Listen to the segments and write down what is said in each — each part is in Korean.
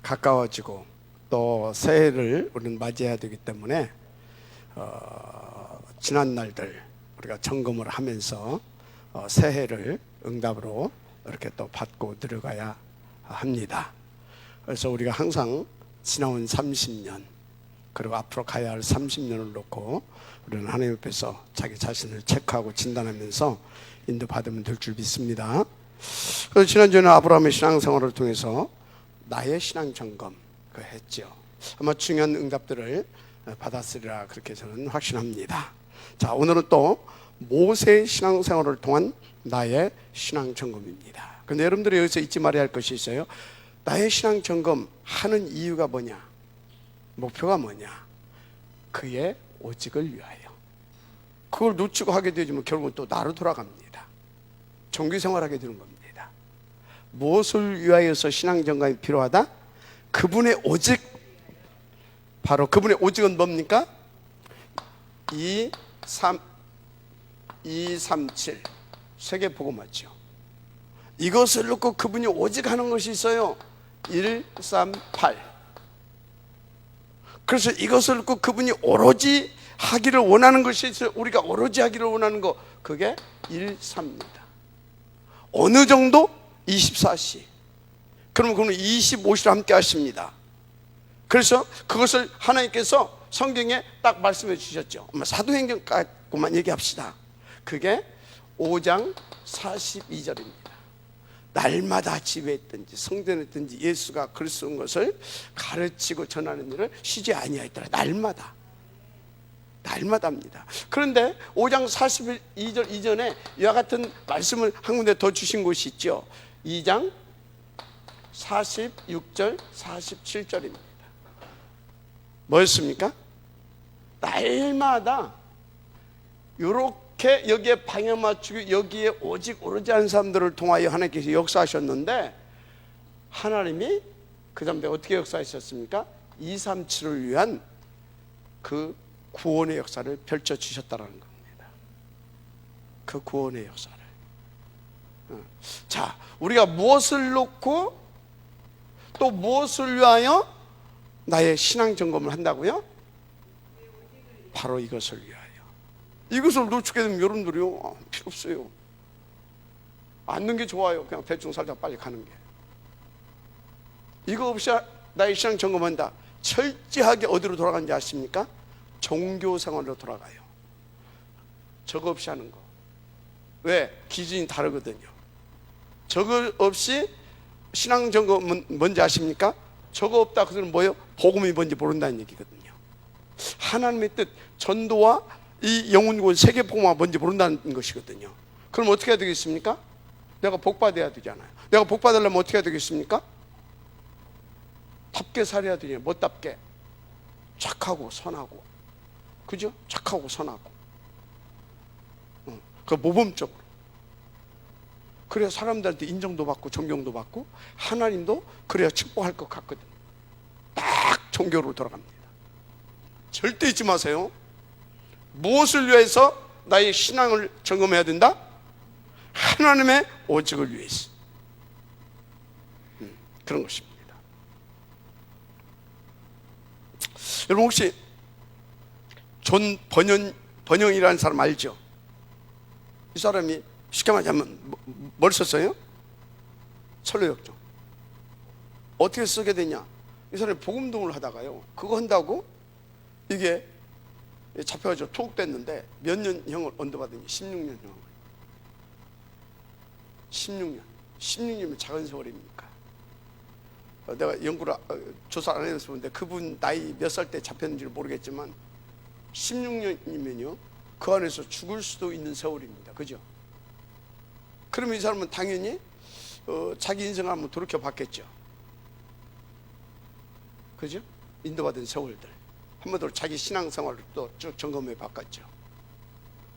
가까워지고 또 새해를 우리는 맞이해야 되기 때문에 지난 날들 우리가 점검을 하면서 새해를 응답으로 이렇게 또 받고 들어가야 합니다. 그래서 우리가 항상 지나온 30년 그리고 앞으로 가야 할 30년을 놓고 우리는 하나님 앞에서 자기 자신을 체크하고 진단하면서 인도받으면 될 줄 믿습니다. 그래서 지난주에는 아브라함의 신앙생활을 통해서 나의 신앙 점검 했죠. 아마 중요한 응답들을 받았으리라 그렇게 저는 확신합니다. 자, 오늘은 또 모세의 신앙생활을 통한 나의 신앙 점검입니다. 그런데 여러분들이 여기서 잊지 말아야 할 것이 있어요. 나의 신앙 점검 하는 이유가 뭐냐? 목표가 뭐냐? 그의 오직을 위하여. 그걸 놓치고 하게 되면 결국은 또 나로 돌아갑니다. 종교생활하게 되는 겁니다. 무엇을 위하여서 신앙 점검이 필요하다? 그분의 오직. 바로 그분의 오직은 뭡니까? 2, 3, 7 세계복음 맞죠? 이것을 놓고 그분이 오직 하는 것이 있어요. 1, 3, 8. 그래서 이것을 놓고 그분이 오로지 하기를 원하는 것이 있어요. 우리가 오로지 하기를 원하는 거, 그게 1, 3입니다. 어느 정도? 24시. 그러면 그는 25시를 함께 하십니다. 그래서 그것을 하나님께서 성경에 딱 말씀해 주셨죠. 사도행전까지만 얘기합시다. 그게 5장 42절입니다. 날마다 집에 있든지 성전에 있든지 예수가 글 쓴 것을 가르치고 전하는 일을 쉬지 아니하였더라. 날마다입니다. 그런데 5장 42절 이전에 이와 같은 말씀을 한 군데 더 주신 곳이 있죠. 2장 46절 47절입니다. 뭐였습니까? 날마다 이렇게 여기에 방향 맞추고 여기에 오직 오로지 하는 사람들을 통하여 하나님께서 역사하셨는데, 하나님이 그 사람들 어떻게 역사하셨습니까? 237을 위한 그 구원의 역사를 펼쳐주셨다는 겁니다. 그 구원의 역사를. 자, 우리가 무엇을 놓고 또 무엇을 위하여 나의 신앙 점검을 한다고요? 바로 이것을 위하여. 이것을 놓치게 되면 여러분들이요, 필요 없어요. 앉는 게 좋아요. 그냥 대충 살다 빨리 가는 게. 이거 없이 나의 신앙 점검한다. 철저하게 어디로 돌아가는지 아십니까? 종교 생활로 돌아가요. 저거 없이 하는 거. 왜? 기준이 다르거든요. 저거 없이 신앙 점검은 뭔지 아십니까? 저거 없다 그것은 뭐예요? 복음이 뭔지 모른다는 얘기거든요. 하나님의 뜻, 전도와 이 영혼구원 세계 복음화 뭔지 모른다는 것이거든요. 그럼 어떻게 해야 되겠습니까? 내가 복받아야 되잖아요. 내가 복받으려면 어떻게 해야 되겠습니까? 답게 살아야 되냐. 못답게 착하고 선하고, 그죠? 착하고 선하고, 그 모범적으로. 그래야 사람들한테 인정도 받고 존경도 받고 하나님도 그래야 축복할 것 같거든. 딱 종교로 돌아갑니다. 절대 잊지 마세요. 무엇을 위해서 나의 신앙을 점검해야 된다? 하나님의 오직을 위해서. 그런 것입니다. 여러분 혹시 존 번영이라는 사람 알죠? 이 사람이 쉽게 말하자면 뭘 썼어요? 철로역정. 어떻게 쓰게 되냐? 이 사람이 복음동을 하다가요, 그거 한다고 이게 잡혀가지고 투옥됐는데 몇 년형을 언도받으니? 16년형을. 16년이면 작은 세월입니까? 내가 연구를 조사를 안 해서 보는데 그분 나이 몇 살 때 잡혔는지를 모르겠지만 16년이면요 그 안에서 죽을 수도 있는 세월입니다. 그죠? 그러면 이 사람은 당연히 자기 인생을 한번 돌이켜 봤겠죠. 그죠? 인도받은 세월들 한 번 더 자기 신앙생활을 또 쭉 점검해 봤겠죠.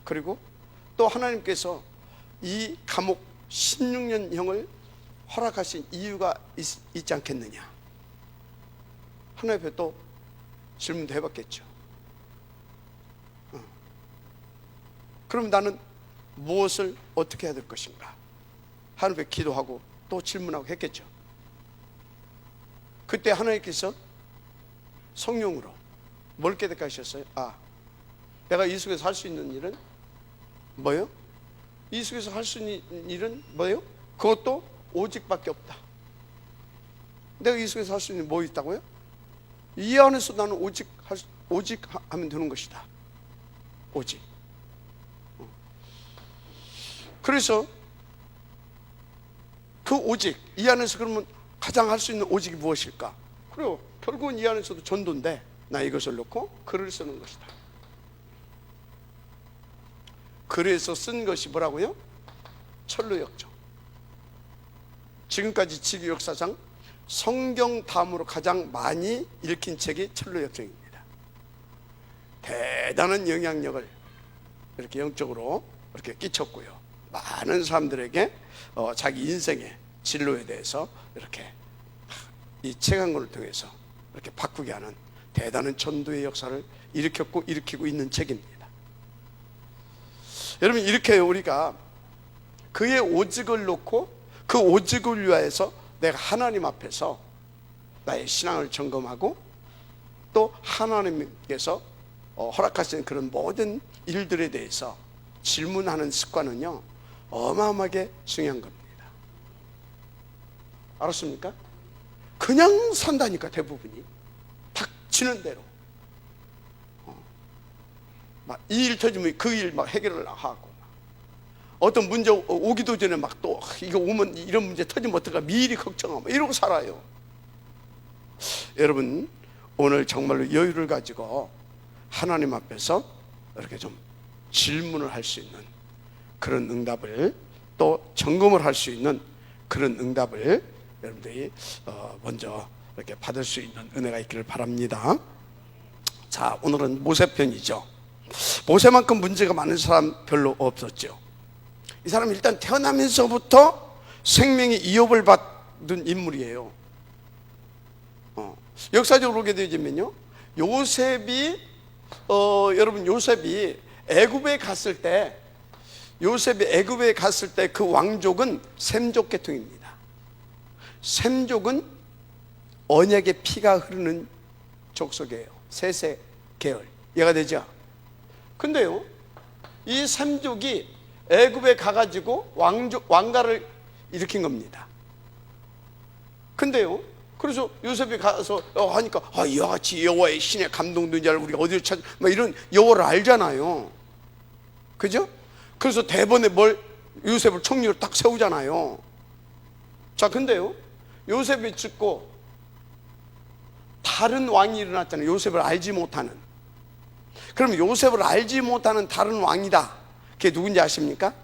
그리고 또 하나님께서 이 감옥 16년형을 허락하신 이유가 있지 않겠느냐. 하나님 앞에 또 질문도 해봤겠죠. 그럼 나는 무엇을 어떻게 해야 될 것인가? 하나님 앞에 기도하고 또 질문하고 했겠죠. 그때 하나님께서 성령으로 뭘 깨닫게 하셨어요? 내가 이 속에서 할 수 있는 일은 뭐예요? 이 속에서 할 수 있는 일은 뭐예요? 그것도 오직밖에 없다. 내가 이 속에서 할 수 있는 뭐 있다고요? 이 안에서 나는 오직 하면 되는 것이다. 오직. 그래서 그 오직, 이 안에서 그러면 가장 할 수 있는 오직이 무엇일까? 그리고 결국은 이 안에서도 전도인데, 나 이것을 놓고 글을 쓰는 것이다. 그래서 쓴 것이 뭐라고요? 철로역정. 지금까지 지구 역사상 성경 다음으로 가장 많이 읽힌 책이 철로역정입니다. 대단한 영향력을 이렇게 영적으로 이렇게 끼쳤고요. 많은 사람들에게 자기 인생의 진로에 대해서 이렇게 이 책 한 권을 통해서 이렇게 바꾸게 하는 대단한 전도의 역사를 일으키고 있는 책입니다. 여러분, 이렇게 우리가 그의 오직을 놓고 그 오직을 위하여서 내가 하나님 앞에서 나의 신앙을 점검하고 또 하나님께서 허락하신 그런 모든 일들에 대해서 질문하는 습관은요, 어마어마하게 중요한 겁니다. 알았습니까? 그냥 산다니까, 대부분이 닥치는 대로 이 일 터지면 그 일 막 해결을 하고, 어떤 문제 오기도 전에 막 또 이거 오면 이런 문제 터지면 어떡하, 미리 걱정하고 이러고 살아요. 여러분, 오늘 정말로 여유를 가지고 하나님 앞에서 이렇게 좀 질문을 할 수 있는 그런 응답을, 또 점검을 할 수 있는 그런 응답을 여러분들이 먼저 이렇게 받을 수 있는 은혜가 있기를 바랍니다. 자, 오늘은 모세편이죠. 모세만큼 문제가 많은 사람 별로 없었죠. 이 사람은 일단 태어나면서부터 생명의 위협을 받은 인물이에요. 역사적으로 보게 되면요, 요셉이 애굽에 갔을 때, 그 왕족은 셈족 계통입니다. 셈족은 언약의 피가 흐르는 족속이에요. 셋의 계열, 이해가 되죠? 근데요, 이 셈족이 애굽에 가가지고 왕가를 일으킨 겁니다. 근데요, 그래서 요셉이 가서 하니까 이와 같이 여호와의 신에 감동된 자를 우리가 어디로 찾아, 막 이런 여호와를 알잖아요. 그죠? 그래서 대번에 요셉을 총리로 딱 세우잖아요. 자, 근데요, 요셉이 죽고 다른 왕이 일어났잖아요. 요셉을 알지 못하는. 그럼 요셉을 알지 못하는 다른 왕이다, 그게 누군지 아십니까?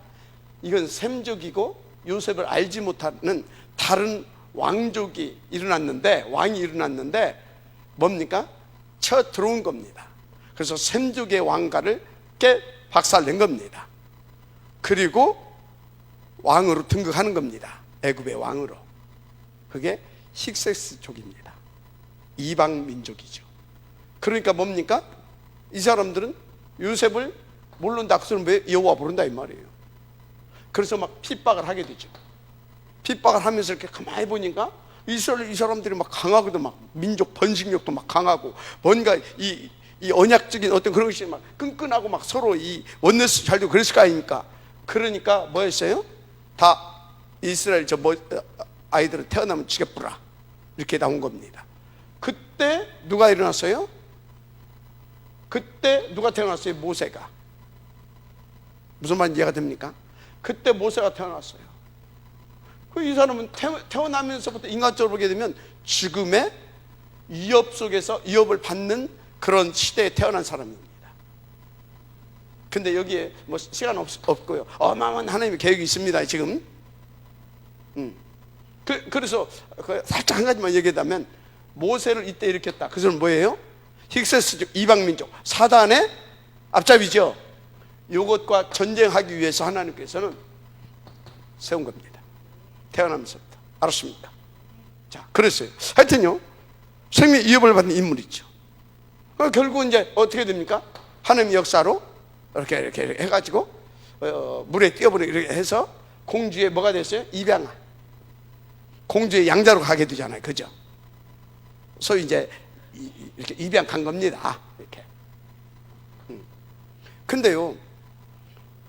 이건 셈족이고 요셉을 알지 못하는 다른 왕이 일어났는데 뭡니까? 쳐 들어온 겁니다. 그래서 셈족의 왕가를 박살낸 겁니다. 그리고 왕으로 등극하는 겁니다. 애굽의 왕으로. 그게 힉세스족입니다. 이방 민족이죠. 그러니까 뭡니까? 이 사람들은 요셉을 모른다, 그들은 왜 여호와 부른다 이 말이에요. 그래서 막 핍박을 하게 되죠. 핍박을 하면서 이렇게 가만히 보니까 이 사람들이 막 강하거든. 막 민족 번식력도 막 강하고, 뭔가 이 언약적인 어떤 그런 것이 막 끈끈하고, 막 서로 이 원네스 잘 되고 그랬을 거 아닙니까? 그러니까 뭐 했어요? 다 이스라엘 아이들은 태어나면 죽여뿌라, 이렇게 나온 겁니다. 그때 누가 일어났어요? 그때 누가 태어났어요? 모세가. 무슨 말인지 이해가 됩니까? 그때 모세가 태어났어요. 이 사람은 태어나면서부터 인간적으로 보게 되면 죽음의 위협 속에서 위협을 받는 그런 시대에 태어난 사람입니다. 근데 여기에 뭐 시간 없고요, 어마어마한 하나님의 계획이 있습니다 지금. 그래서 살짝 한 가지만 얘기하자면, 모세를 이때 일으켰다, 그 사람은 뭐예요? 힉세스족, 이방민족, 사단의 앞잡이죠. 이것과 전쟁하기 위해서 하나님께서는 세운 겁니다. 태어나면서부터. 알았습니까? 자, 그랬어요. 하여튼요, 생명 위협을 받는 인물이죠. 결국 이제 어떻게 됩니까? 하나님의 역사로 이렇게 해가지고 물에 뛰어버리고 이렇게 해서 공주의 뭐가 됐어요? 입양아. 공주의 양자로 가게 되잖아요. 그죠? 소위 이제 이렇게 입양 간 겁니다. 이렇게. 근데요,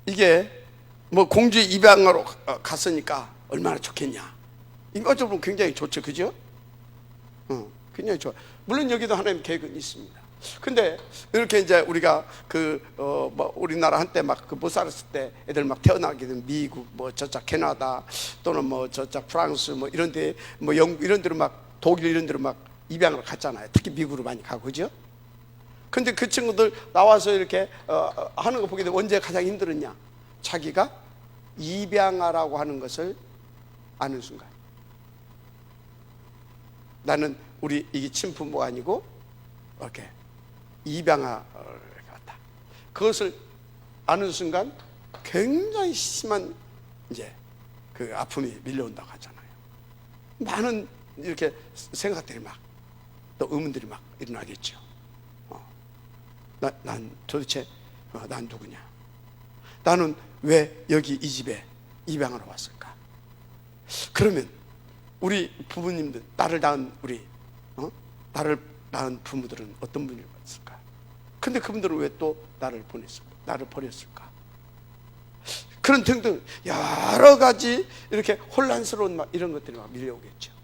이게 뭐 공주 입양하러 갔으니까 얼마나 좋겠냐. 인간적으로 굉장히 좋죠, 그죠? 굉장히 좋아. 물론 여기도 하나님 계획은 있습니다. 근데 이렇게 이제 우리가 뭐 우리나라 한때 막 못 살았을 때 애들 막 태어나게 된 미국, 뭐 저쪽 캐나다 또는 뭐 저쪽 프랑스 뭐 이런데 뭐 영국 이런 데로 막 독일 이런 데로 막 입양을 갔잖아요. 특히 미국으로 많이 가고, 그죠? 근데 그 친구들 나와서 이렇게 하는 거 보게 되면 언제 가장 힘들었냐? 자기가 입양하라고 하는 것을 아는 순간. 나는 우리 이게 친부모가 아니고 이렇게 입양하러 갔다. 그것을 아는 순간 굉장히 심한 이제 그 아픔이 밀려온다고 하잖아요. 많은 이렇게 생각들이 막 또 의문들이 막 일어나겠죠. 난 도대체 난 누구냐? 나는 왜 여기 이 집에 입양하러 왔을까? 그러면 우리 부모님들, 나를 낳은 나를 낳은 부모들은 어떤 분이었을까? 근데 그분들은 왜 또 나를 보냈을까? 나를 버렸을까? 그런 등등 여러 가지 이렇게 혼란스러운 막 이런 것들이 막 밀려오겠죠.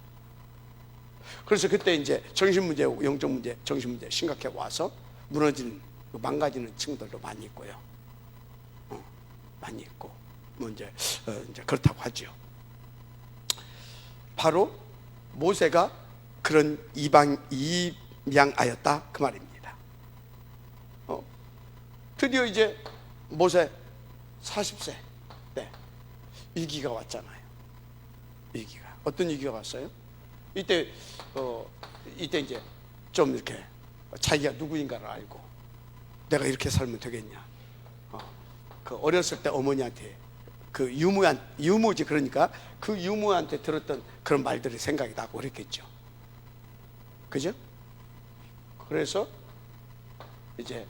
그래서 그때 이제 정신문제, 영적 문제, 정신문제 심각해 와서 무너지는, 망가지는 친구들도 많이 있고요. 많이 있고, 뭐 이제 그렇다고 하죠. 바로 모세가 그런 입양하였다 그 말입니다. 드디어 이제 모세 40세 때 위기가 왔잖아요. 위기가 어떤 위기가 왔어요? 이때 이제 좀 이렇게 자기가 누구인가를 알고 내가 이렇게 살면 되겠냐. 그 어렸을 때 어머니한테 그 유모지, 그러니까 그 유모한테 들었던 그런 말들이 생각이 나고 그랬겠죠. 그죠? 그래서 이제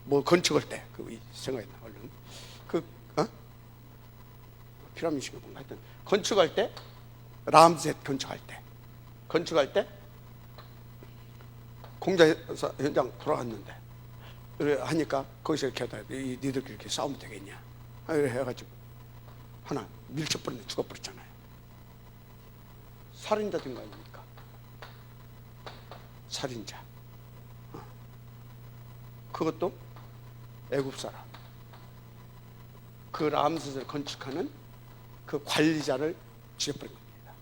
뭐 건축할 때 생각이 나. 얼른 피라미드가 뭔가 하여튼 건축할 때, 라암셋 건축할 때 공장 현장 돌아갔는데 그래 하니까 거기서 이렇게 하다 니들끼리 이렇게 싸우면 되겠냐 이래 해가지고 하나 밀쳐버리면 죽어버렸잖아요. 살인자 된 거 아닙니까? 살인자. 그것도 애굽 사람. 그 라암셋을 건축하는 그 관리자를 죽여버린 겁니다.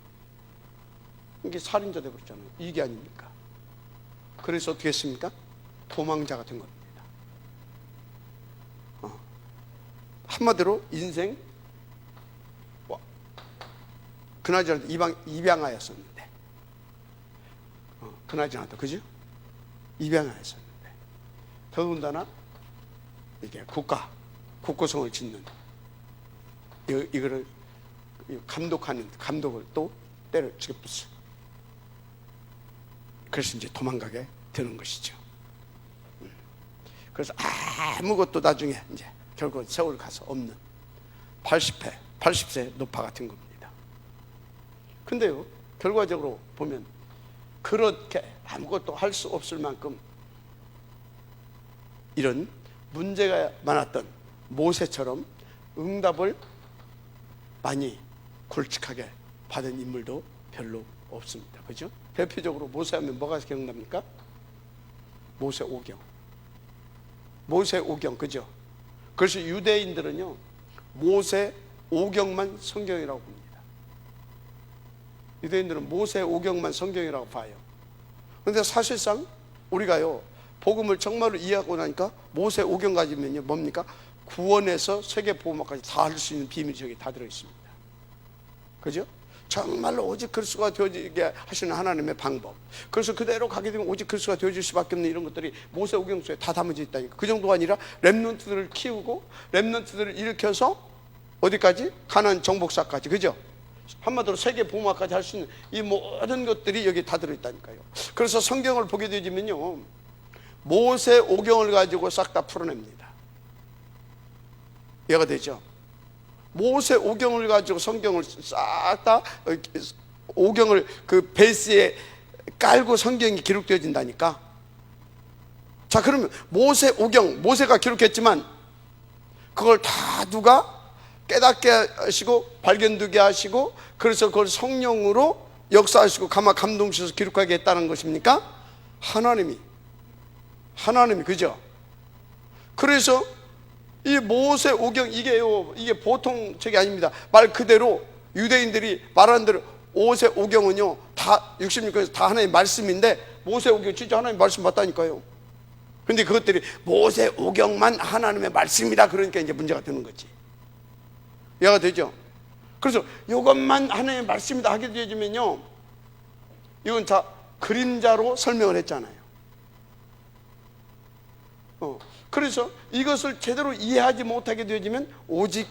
이게 살인자 되어버렸잖아요. 이게 아닙니까? 그래서 어떻게 했습니까? 도망자가 된 겁니다. 한마디로 인생 그나저나 입양하였었는데 그나저나도 그죠? 입양하였었는데 더군다나 이게 국고성을 짓는 이거를 감독하는 감독을 또 때려 죽여버렸어요. 그래서 이제 도망가게 되는 것이죠. 그래서 아무것도 나중에 이제 결국 세월 가서 없는 80세 노파가 된 겁니다. 근데요, 결과적으로 보면 그렇게 아무것도 할 수 없을 만큼 이런 문제가 많았던 모세처럼 응답을 많이 굵직하게 받은 인물도 별로 없습니다. 그죠? 대표적으로 모세하면 뭐가 기억납니까? 모세오경, 그죠? 그래서 유대인들은요 모세오경만 성경이라고 봅니다. 유대인들은 모세오경만 성경이라고 봐요. 그런데 사실상 우리가요 복음을 정말로 이해하고 나니까 모세오경 가지면요 뭡니까? 구원에서 세계복음화까지 다 할 수 있는 비밀이 저기 다 들어있습니다. 그죠? 정말로 오직 그리스도가 되어지게 하시는 하나님의 방법. 그래서 그대로 가게 되면 오직 그리스도가 되어질 수밖에 없는 이런 것들이 모세오경서에 다 담아져 있다니까. 그 정도가 아니라 렘넌트들을 키우고 렘넌트들을 일으켜서 어디까지? 가나안 정복사까지. 그죠? 한마디로 세계복음화까지 할 수 있는 이 모든 것들이 여기 다 들어있다니까요. 그래서 성경을 보게 되면요 모세오경을 가지고 싹 다 풀어냅니다. 이해가 되죠? 모세 오경을 가지고 성경을 싹 다 오경을 그 베이스에 깔고 성경이 기록되어진다니까. 자, 그러면 모세 오경, 모세가 기록했지만 그걸 다 누가 깨닫게 하시고 발견되게 하시고, 그래서 그걸 성령으로 역사하시고 감동시켜서 기록하게 했다는 것입니까? 하나님이, 그죠? 그래서 이 모세 오경, 이게 보통 책이 아닙니다. 말 그대로 유대인들이 말하는 대로 모세 오경은요 다 66권에서 다 하나님의 말씀인데, 모세 오경 진짜 하나님의 말씀 맞다니까요. 근데 그것들이 모세 오경만 하나님의 말씀이다 그러니까 이제 문제가 되는 거지. 이해가 되죠? 그래서 이것만 하나님의 말씀이다 하게 되어지면요, 이건 다 그림자로 설명을 했잖아요. 그래서 이것을 제대로 이해하지 못하게 되어지면 오직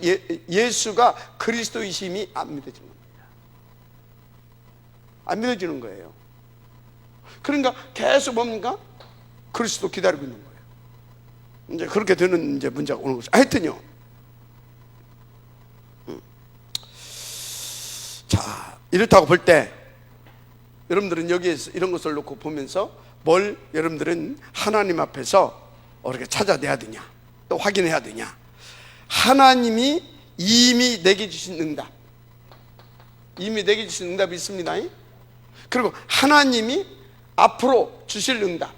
예수가 그리스도이심이 안 믿어지는 겁니다. 안 믿어지는 거예요. 그러니까 계속 뭡니까? 그리스도 기다리고 있는 거예요. 이제 그렇게 되는 이제 문제가 오는 거죠. 하여튼요. 자, 이렇다고 볼 때 여러분들은 여기에서 이런 것을 놓고 보면서 뭘 여러분들은 하나님 앞에서 어떻게 찾아내야 되냐, 또 확인해야 되냐. 하나님이 이미 내게 주신 응답, 이미 내게 주신 응답이 있습니다. 그리고 하나님이 앞으로 주실 응답,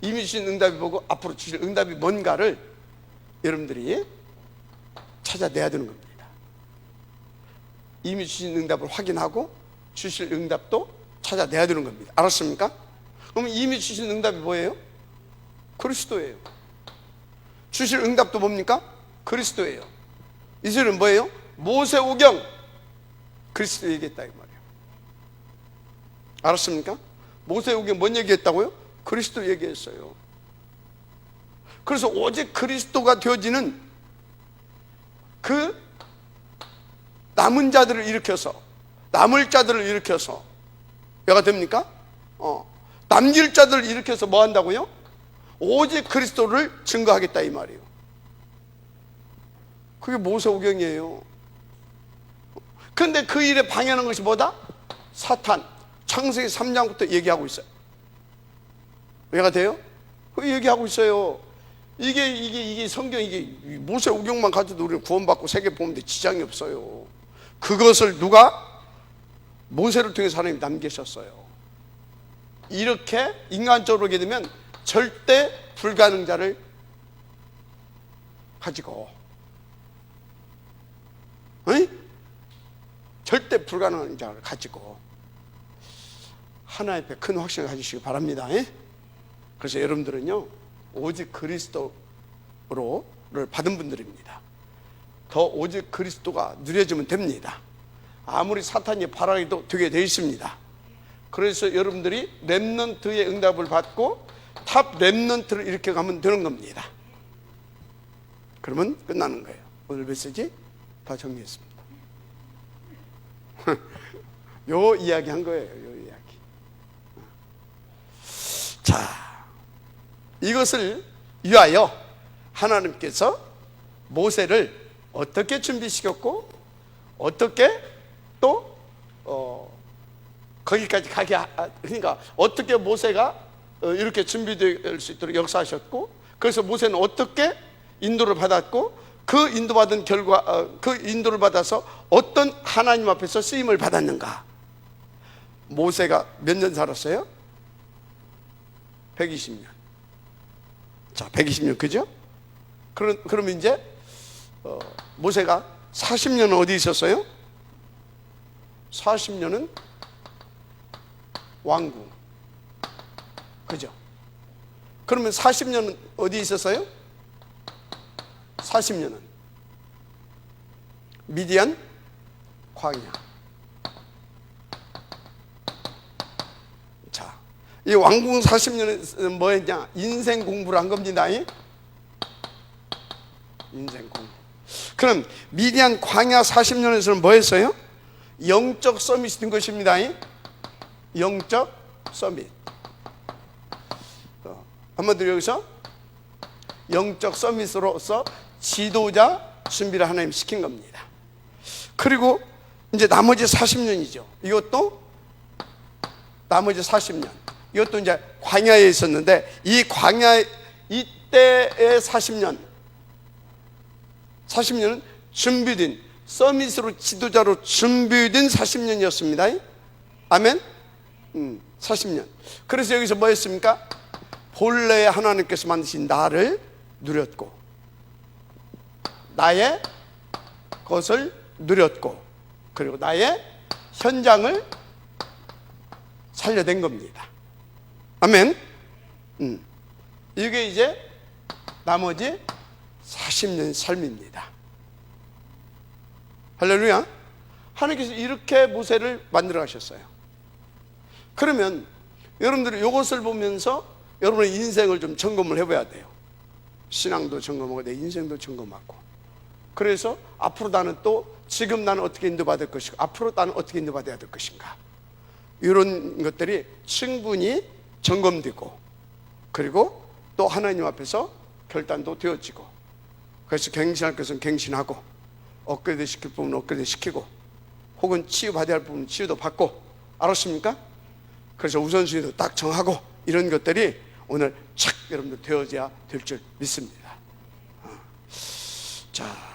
이미 주신 응답이 뭐고 앞으로 주실 응답이 뭔가를 여러분들이 찾아내야 되는 겁니다. 이미 주신 응답을 확인하고 주실 응답도 찾아내야 되는 겁니다. 알았습니까? 그러면 이미 주신 응답이 뭐예요? 그리스도예요. 주실 응답도 뭡니까? 그리스도예요. 이 소리는 뭐예요? 모세 오경 그리스도 얘기했다 이 말이에요. 알았습니까? 모세 오경 뭔 얘기했다고요? 그리스도 얘기했어요. 그래서 오직 그리스도가 되어지는 그 남은 자들을 일으켜서, 남을 자들을 일으켜서 뭐가 됩니까? 남길 자들을 일으켜서 뭐 한다고요? 오직 그리스도를 증거하겠다 이 말이에요. 그게 모세오경이에요. 그런데 그 일에 방해하는 것이 뭐다? 사탄. 창세기 3장부터 얘기하고 있어요. 왜가 돼요? 그 얘기하고 있어요. 이게 성경, 이게 모세오경만 가져도 우리는 구원받고 세계 보는데 지장이 없어요. 그것을 누가? 모세를 통해서 하나님이 남기셨어요. 이렇게 인간적으로 보게 되면 절대 불가능자를 가지고, 절대 불가능한 자를 가지고 하나님 앞에 큰 확신을 가지시기 바랍니다. 그래서 여러분들은요 오직 그리스도를 받은 분들입니다. 더 오직 그리스도가 누려지면 됩니다. 아무리 사탄이 바라기도 되게 되어 있습니다. 그래서 여러분들이 렘넌트의 응답을 받고 탑 렘넌트를 이렇게 가면 되는 겁니다. 그러면 끝나는 거예요. 오늘 메시지 다 정리했습니다. 요 이야기 한 거예요. 요 이야기. 자, 이것을 위하여 하나님께서 모세를 어떻게 준비시켰고 어떻게 또 거기까지 가게 그러니까 어떻게 모세가 이렇게 준비될 수 있도록 역사하셨고, 그래서 모세는 어떻게 인도를 받았고, 그 인도받은 결과 그 인도를 받아서 어떤 하나님 앞에서 쓰임을 받았는가. 모세가 몇 년 살았어요? 120년. 자, 120년 그죠? 그러면 이제 모세가 40년은 어디 있었어요? 40년은 왕궁. 그죠? 그러면 40년은 어디 있었어요? 40년은 미디안 광야. 자, 이 왕궁 40년은 뭐 했냐? 인생 공부를 한 겁니다. 인생 공부. 그럼 미디안 광야 40년에서는 뭐 했어요? 영적 서밋이 된 것입니다. 영적 서밋. 한번 더 여기서 영적 서밋으로서 지도자 준비를 하나님 시킨 겁니다. 그리고 이제 나머지 40년이죠. 이것도 나머지 40년. 이것도 이제 광야에 있었는데 이 광야 이때의 40년은 준비된 서밋으로 지도자로 준비된 40년이었습니다. 아멘. 40년. 그래서 여기서 뭐 했습니까? 본래 하나님께서 만드신 나를 누렸고 나의 것을 누렸고 그리고 나의 현장을 살려낸 겁니다. 아멘. 이게 이제 나머지 40년 삶입니다. 할렐루야. 하나님께서 이렇게 모세를 만들어 가셨어요. 그러면 여러분들이 이것을 보면서 여러분의 인생을 좀 점검을 해봐야 돼요. 신앙도 점검하고 내 인생도 점검하고. 그래서 앞으로 나는 또 지금 나는 어떻게 인도받을 것인가, 앞으로 나는 어떻게 인도받아야 될 것인가, 이런 것들이 충분히 점검되고 그리고 또 하나님 앞에서 결단도 되어지고, 그래서 갱신할 것은 갱신하고 업그레이드 시킬 부분은 업그레이드 시키고 혹은 치유받아야 할 부분은 치유도 받고, 알았습니까? 그래서 우선순위도 딱 정하고 이런 것들이 오늘 착 여러분들 되어져야 될 줄 믿습니다. 자,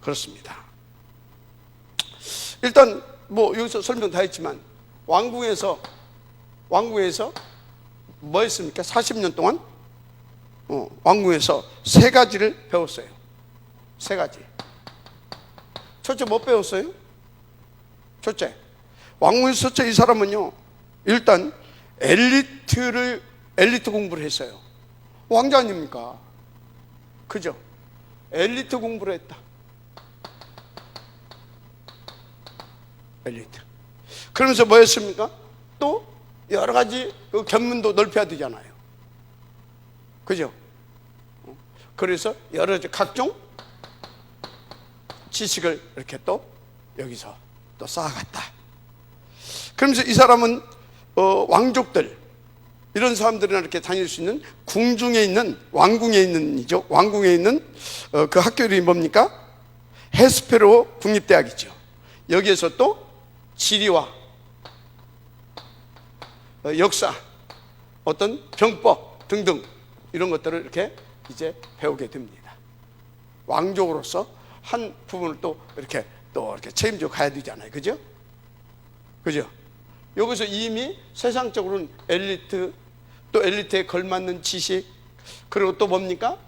그렇습니다. 일단 뭐 여기서 설명 다 했지만 왕궁에서 뭐 했습니까? 40년 동안 왕궁에서 세 가지를 배웠어요. 세 가지. 첫째 뭐 배웠어요? 첫째, 왕궁에서 첫째 이 사람은요 일단 엘리트 공부를 했어요. 왕자 아닙니까? 그죠? 엘리트 공부를 했다. 엘리트. 그러면서 뭐 했습니까? 또 여러 가지 그 견문도 넓혀야 되잖아요. 그죠? 그래서 여러 가지 각종 지식을 이렇게 또 여기서 또 쌓아갔다. 그러면서 이 사람은 왕족들, 이런 사람들이나 이렇게 다닐 수 있는 궁중에 있는, 왕궁에 있는 그 학교 이름이 뭡니까? 헤스페로 국립대학이죠. 여기에서 또 지리와 역사, 어떤 병법 등등 이런 것들을 이렇게 이제 배우게 됩니다. 왕족으로서 한 부분을 또 이렇게 책임지고 가야 되잖아요. 그죠? 그죠? 여기서 이미 세상적으로는 엘리트, 또 엘리트에 걸맞는 지식, 그리고 또 뭡니까?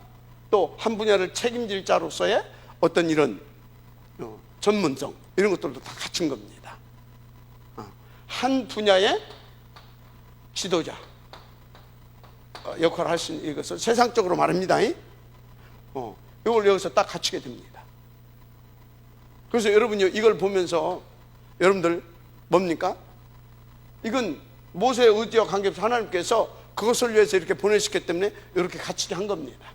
또 한 분야를 책임질 자로서의 어떤 이런 전문성, 이런 것들도 다 갖춘 겁니다. 한 분야의 지도자 역할을 할 수 있는, 이것을 세상적으로 말합니다. 이걸 여기서 딱 갖추게 됩니다. 그래서 여러분요, 이걸 보면서 여러분들 뭡니까? 이건 모세의 의지와 관계없이 하나님께서 그것을 위해서 이렇게 보내셨기 때문에 이렇게 갖추게 한 겁니다.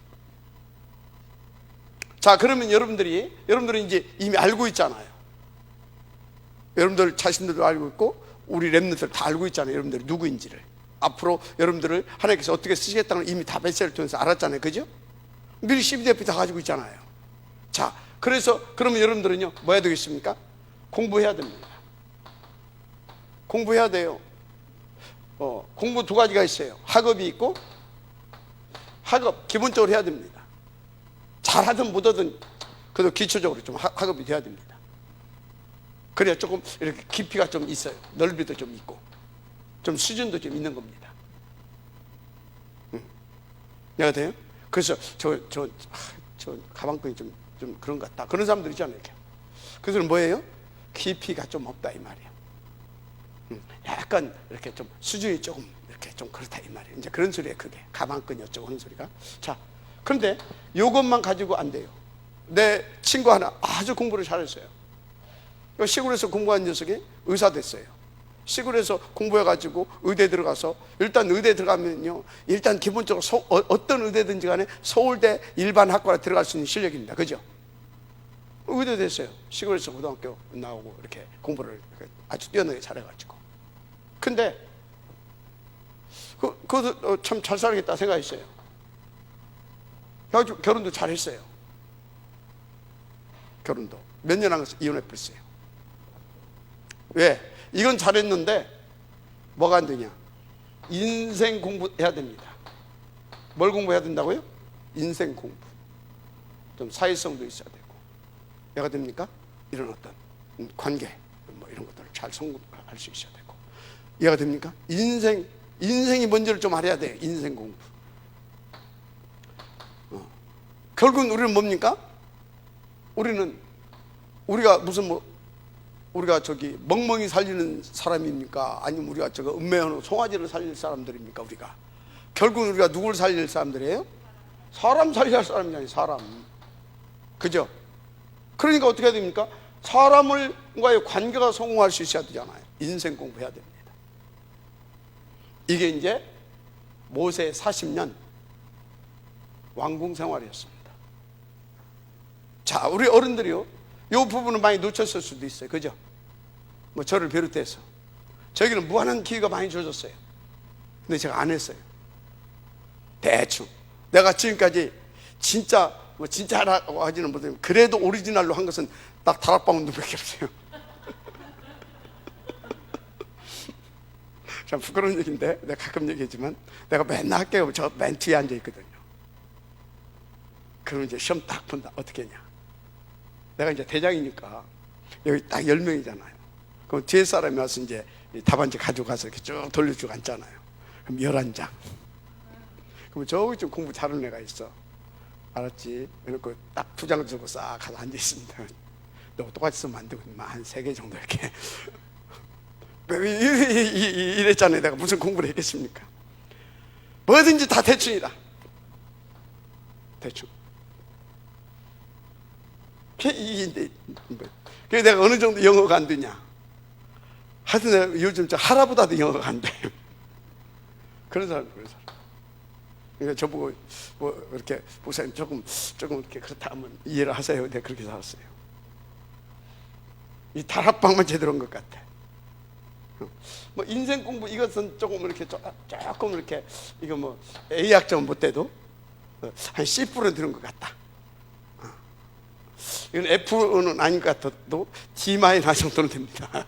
자, 그러면 여러분들은 이제 이미 알고 있잖아요. 여러분들 자신들도 알고 있고 우리 렘넌트들 다 알고 있잖아요. 여러분들이 누구인지를, 앞으로 여러분들을 하나님께서 어떻게 쓰시겠다는 걸 이미 다 메시지를 통해서 알았잖아요. 그죠? 미리 CBDF 다 가지고 있잖아요. 자, 그래서 그러면 여러분들은요 뭐 해야 되겠습니까? 공부해야 됩니다. 공부해야 돼요. 공부 두 가지가 있어요. 학업이 있고, 학업 기본적으로 해야 됩니다. 잘하든 못하든 그래도 기초적으로 좀 학업이 돼야 됩니다. 그래야 조금 이렇게 깊이가 좀 있어요. 넓이도 좀 있고 좀 수준도 좀 있는 겁니다. 내가 돼요? 그래서 저 가방끈이 좀 그런 것 같다, 그런 사람들 있잖아요. 이렇게. 그래서 뭐예요? 깊이가 좀 없다 이 말이에요. 약간 이렇게 좀 수준이 조금 이렇게 좀 그렇다 이 말이에요. 이제 그런 소리에 그게 가방끈이 어쩌고 하는 소리가. 자, 그런데 이것만 가지고 안 돼요. 내 친구 하나 아주 공부를 잘했어요. 시골에서 공부한 녀석이 의사 됐어요. 시골에서 공부해가지고 의대 들어가서, 일단 의대 들어가면요, 일단 기본적으로 어떤 의대든지 간에 서울대 일반 학과에 들어갈 수 있는 실력입니다. 그죠? 의대 됐어요. 시골에서 고등학교 나오고 이렇게 공부를 아주 뛰어나게 잘해가지고. 근데 그것도 참 잘 살겠다 생각했어요. 그래가지고 결혼도 잘했어요. 결혼도 몇 년 안 가서 이혼해버렸어요. 왜? 이건 잘했는데 뭐가 안 되냐? 인생 공부해야 됩니다. 뭘 공부해야 된다고요? 인생 공부. 좀 사회성도 있어야 되고, 뭐가 됩니까? 이런 어떤 관계, 뭐 이런 것들을 잘 성공할 수 있어야 되고, 이해가 됩니까? 인생이 뭔지를 좀 알아야 돼요. 인생 공부. 결국은 우리는 뭡니까? 우리가 무슨 우리가 저기 멍멍이 살리는 사람입니까? 아니면 우리가 저거 음매현우 송아지를 살릴 사람들입니까? 우리가 결국은 우리가 누구를 살릴 사람들이에요? 사람 살릴 사람이잖아요. 사람. 그죠? 그러니까 어떻게 해야 됩니까? 사람과의 관계가 성공할 수 있어야 되잖아요. 인생 공부해야 됩니다. 이게 이제 모세 40년 왕궁 생활이었습니다. 자, 우리 어른들이요, 이 부분은 많이 놓쳤을 수도 있어요. 그죠? 뭐 저를 비롯해서 저에게는 무한한 기회가 많이 주어졌어요. 근데 제가 안 했어요. 대충 내가 지금까지 진짜 하라고 하지는 못해요. 그래도 오리지널로 한 것은 딱 다락방운동밖에 없어요. 참 부끄러운 얘기인데 내가 가끔 얘기하지만, 내가 맨날 학교에 저 맨 뒤에 앉아 있거든요. 그러면 이제 시험 딱 본다. 어떻게 했냐? 내가 이제 대장이니까 여기 딱 10명이잖아요. 그럼 뒤에 사람이 와서 이제 답안지 가져가서 이렇게 쭉 돌려주고 앉잖아요. 그럼 11장. 그럼 저기 좀 공부 잘하는 애가 있어. 알았지? 이렇게 딱 2장 주고 싹 가서 앉아 있습니다. 너 똑같이 쓰면 안 되고 한 3개 정도 이렇게. 이랬잖아요. 내가 무슨 공부를 했겠습니까? 뭐든지 다 대충이다. 대충. 그래서 내가 어느 정도 영어가 안 되냐? 하여튼 내가 요즘 하라보다도 영어가 안 돼요. 그런 사람. 그러니까 저보고 뭐 이렇게 목사님 조금 이렇게 그렇다 하면 이해를 하세요. 내가 그렇게 살았어요. 이 다락방만 제대로 한 것 같아. 뭐 인생 공부 이것은 조금 이렇게 이거 뭐 A 학점 못 돼도 한 C% 되는 것 같다. 이건 F는 아닌 것 같아도 D- 정도는 됩니다.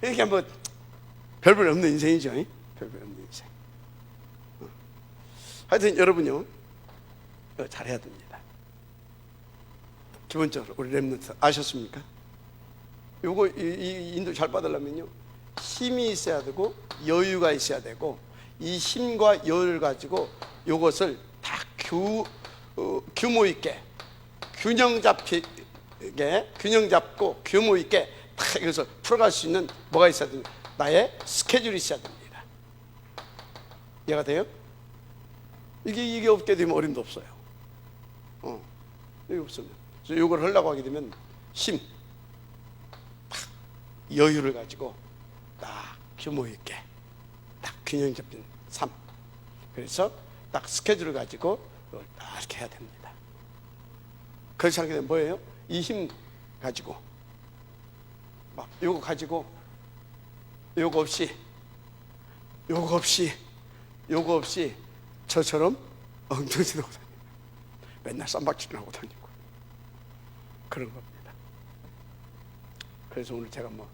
그러니까 뭐 별별 없는 인생이죠. 별별 없는 인생. 하여튼 여러분요, 잘해야 됩니다. 기본적으로 우리 렘넌트 아셨습니까? 요거 이 인도 잘 받으려면요, 힘이 있어야 되고 여유가 있어야 되고, 이 힘과 여유를 가지고 요것을 다 규모 있게, 균형 잡고 규모 있게 다 이것을 풀어갈 수 있는 뭐가 있어야 됩니다. 나의 스케줄이 있어야 됩니다. 이해가 돼요? 이게 없게 되면 어림도 없어요. 이게 없으면. 그래서 이걸 하려고 하게 되면 힘, 여유를 가지고 딱 규모 있게, 딱 균형 잡힌 삶. 그래서 딱 스케줄을 가지고 이걸 딱 이렇게 해야 됩니다. 그렇게 하게 되면 뭐예요? 이 힘 가지고 막 요거 가지고 요거 없이 저처럼 엉덩이 들고 다니고 맨날 쌈박질을 하고 다니고 그런 겁니다. 그래서 오늘 제가 뭐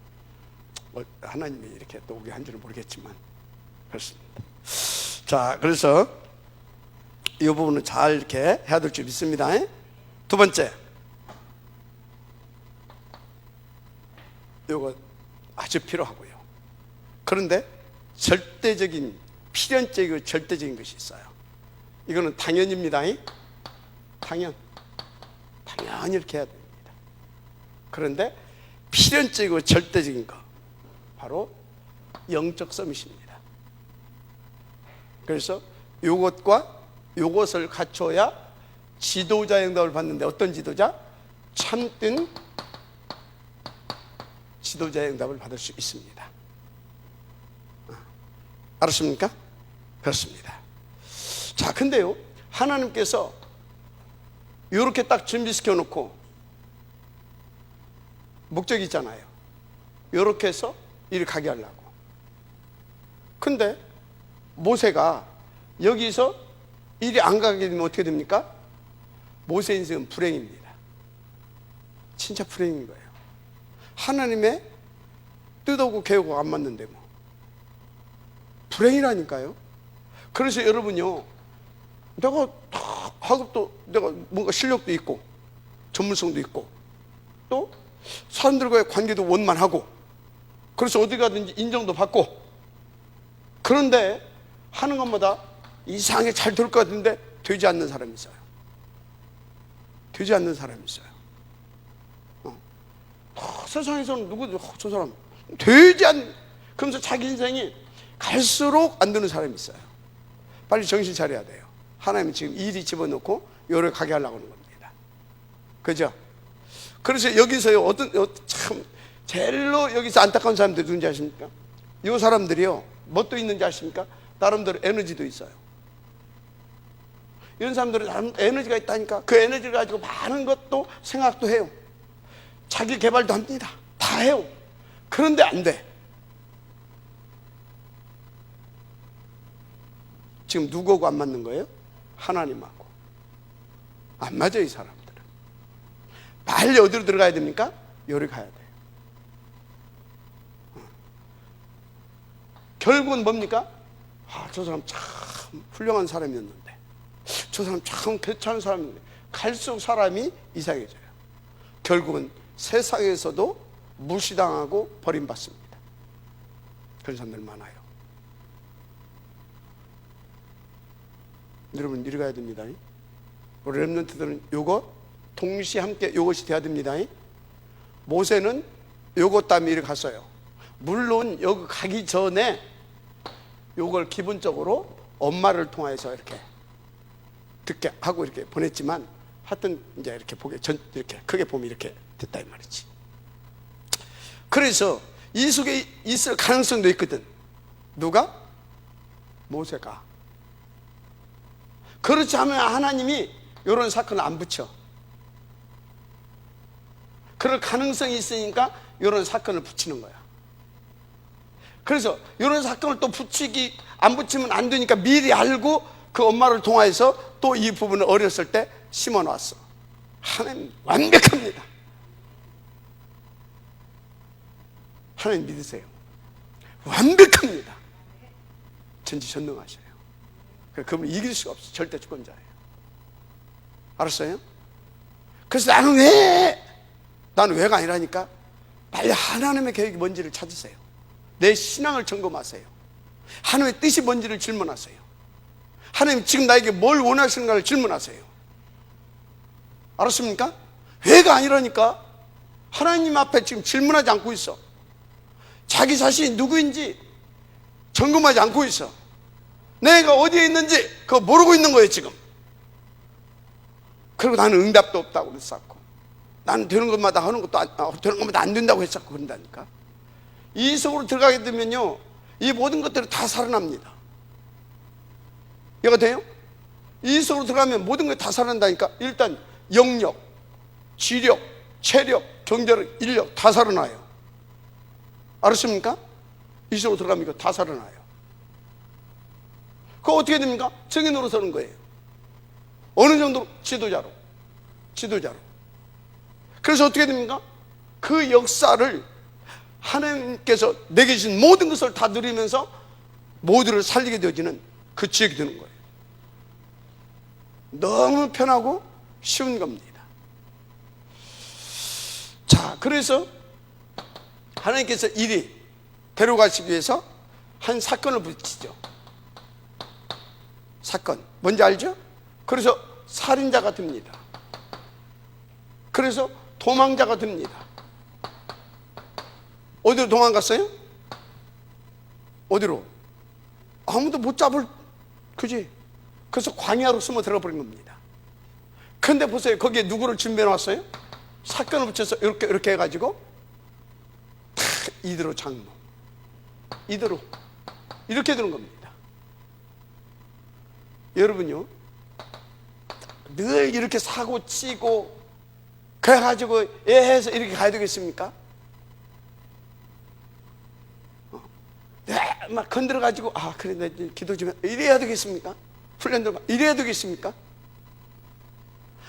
하나님이 이렇게 또 오게 한지는 모르겠지만 그렇습니다. 자, 그래서 이 부분은 잘 이렇게 해야 될 줄 믿습니다. 두 번째, 이거 아주 필요하고요. 그런데 필연적이고 절대적인 것이 있어요. 이거는 당연입니다. 당연히 이렇게 해야 됩니다. 그런데 필연적이고 절대적인 거, 바로 영적 서밋입니다. 그래서 요것과 요것을 갖춰야 지도자의 응답을 받는데, 어떤 지도자? 참된 지도자의 응답을 받을 수 있습니다. 알았습니까? 그렇습니다. 자, 근데요, 하나님께서 이렇게 딱 준비시켜 놓고 목적이 있잖아요. 이렇게 해서 이리 가게 하려고. 근데 모세가 여기서 일이 안 가게 되면 어떻게 됩니까? 모세 인생은 불행입니다. 진짜 불행인 거예요. 하나님의 뜻하고 계획하고 안 맞는데 뭐 불행이라니까요. 그래서 여러분요, 내가 학업도 내가 뭔가 실력도 있고 전문성도 있고 또 사람들과의 관계도 원만하고 그래서 어디 가든지 인정도 받고, 그런데 하는 것마다 이상하게 잘 될 것 같은데 되지 않는 사람이 있어요. 되지 않는 사람이 있어요. 세상에서는 누구도 저 사람 되지 않는, 그러면서 자기 인생이 갈수록 안 되는 사람이 있어요. 빨리 정신 차려야 돼요. 하나님은 지금 일이 집어넣고 요를 가게 하려고 하는 겁니다. 그죠? 그래서 여기서요, 참 제일로 여기서 안타까운 사람들이 누군지 아십니까? 이 사람들이요, 뭣도 있는지 아십니까? 나름대로 에너지도 있어요. 이런 사람들은 나름 에너지가 있다니까. 그 에너지를 가지고 많은 것도 생각도 해요. 자기 개발도 합니다. 다 해요. 그런데 안 돼. 지금 누구하고 안 맞는 거예요? 하나님하고. 안 맞아요, 이 사람들은. 빨리 어디로 들어가야 됩니까? 여기 가야 돼요. 결국은 뭡니까? 저 사람 참 훌륭한 사람이었는데, 저 사람 참 괜찮은 사람인데, 갈수록 사람이 이상해져요. 결국은 세상에서도 무시당하고 버림받습니다. 그런 사람들 많아요. 여러분, 이리 가야 됩니다. 우리 렘넌트들은 요거 동시에 함께 이것이 돼야 됩니다. 모세는 요것 때문에 이리 갔어요. 물론 여기 가기 전에 요걸 기본적으로 엄마를 통해서 이렇게 듣게 하고 이렇게 보냈지만, 하여튼 이제 이렇게 이렇게 크게 보면 이렇게 됐다 이 말이지. 그래서 이 속에 있을 가능성도 있거든. 누가? 모세가. 그렇지 않으면 하나님이 이런 사건을 안 붙여. 그럴 가능성이 있으니까 이런 사건을 붙이는 거야. 그래서 이런 사건을 또 안 붙이면 안 되니까 미리 알고 그 엄마를 통해서 또 이 부분을 어렸을 때 심어 놨어. 하나님 완벽합니다. 하나님 믿으세요. 완벽합니다. 전지전능하셔요. 그분을 이길 수가 없어. 절대 주권자예요. 알았어요? 그래서 나는 왜가 아니라니까, 빨리 하나님의 계획이 뭔지를 찾으세요. 내 신앙을 점검하세요. 하나님의 뜻이 뭔지를 질문하세요. 하나님 지금 나에게 뭘 원하시는가를 질문하세요. 알았습니까? 왜가 아니라니까. 하나님 앞에 지금 질문하지 않고 있어. 자기 자신이 누구인지 점검하지 않고 있어. 내가 어디에 있는지 그거 모르고 있는 거예요 지금. 그리고 나는 응답도 없다고 그랬었고, 나는 되는 것마다 하는 것도 되는 것마다 안 된다고 했었고 그런다니까. 이 속으로 들어가게 되면요, 이 모든 것들이 다 살아납니다. 이해가 돼요? 이 속으로 들어가면 모든 것이 다 살아난다니까. 일단 영역, 지력, 체력, 경제력, 인력 다 살아나요. 알았습니까? 이 속으로 들어가면 이거 다 살아나요. 그거 어떻게 됩니까? 증인으로 서는 거예요. 어느 정도? 지도자로. 그래서 어떻게 됩니까? 그 역사를 하나님께서 내게 주신 모든 것을 다 누리면서 모두를 살리게 되어지는 그 지역이 되는 거예요. 너무 편하고 쉬운 겁니다. 자, 그래서 하나님께서 이리 데려가시기 위해서 한 사건을 붙이죠. 사건 뭔지 알죠? 그래서 살인자가 됩니다. 그래서 도망자가 됩니다. 어디로 도망갔어요? 어디로? 아무도 못 잡을, 그지? 그래서 광야로 숨어 들어가 버린 겁니다. 근데 보세요, 거기에 누구를 준비해 놨어요? 사건을 붙여서 이렇게 해가지고 이대로 장로, 이대로 이렇게 되는 겁니다. 여러분요, 늘 이렇게 사고 치고 그래가지고 애해서 이렇게 가야 되겠습니까? 막 건드려가지고 그래 나 기도 좀 해, 이래야 되겠습니까? 훈련도 이래야 되겠습니까?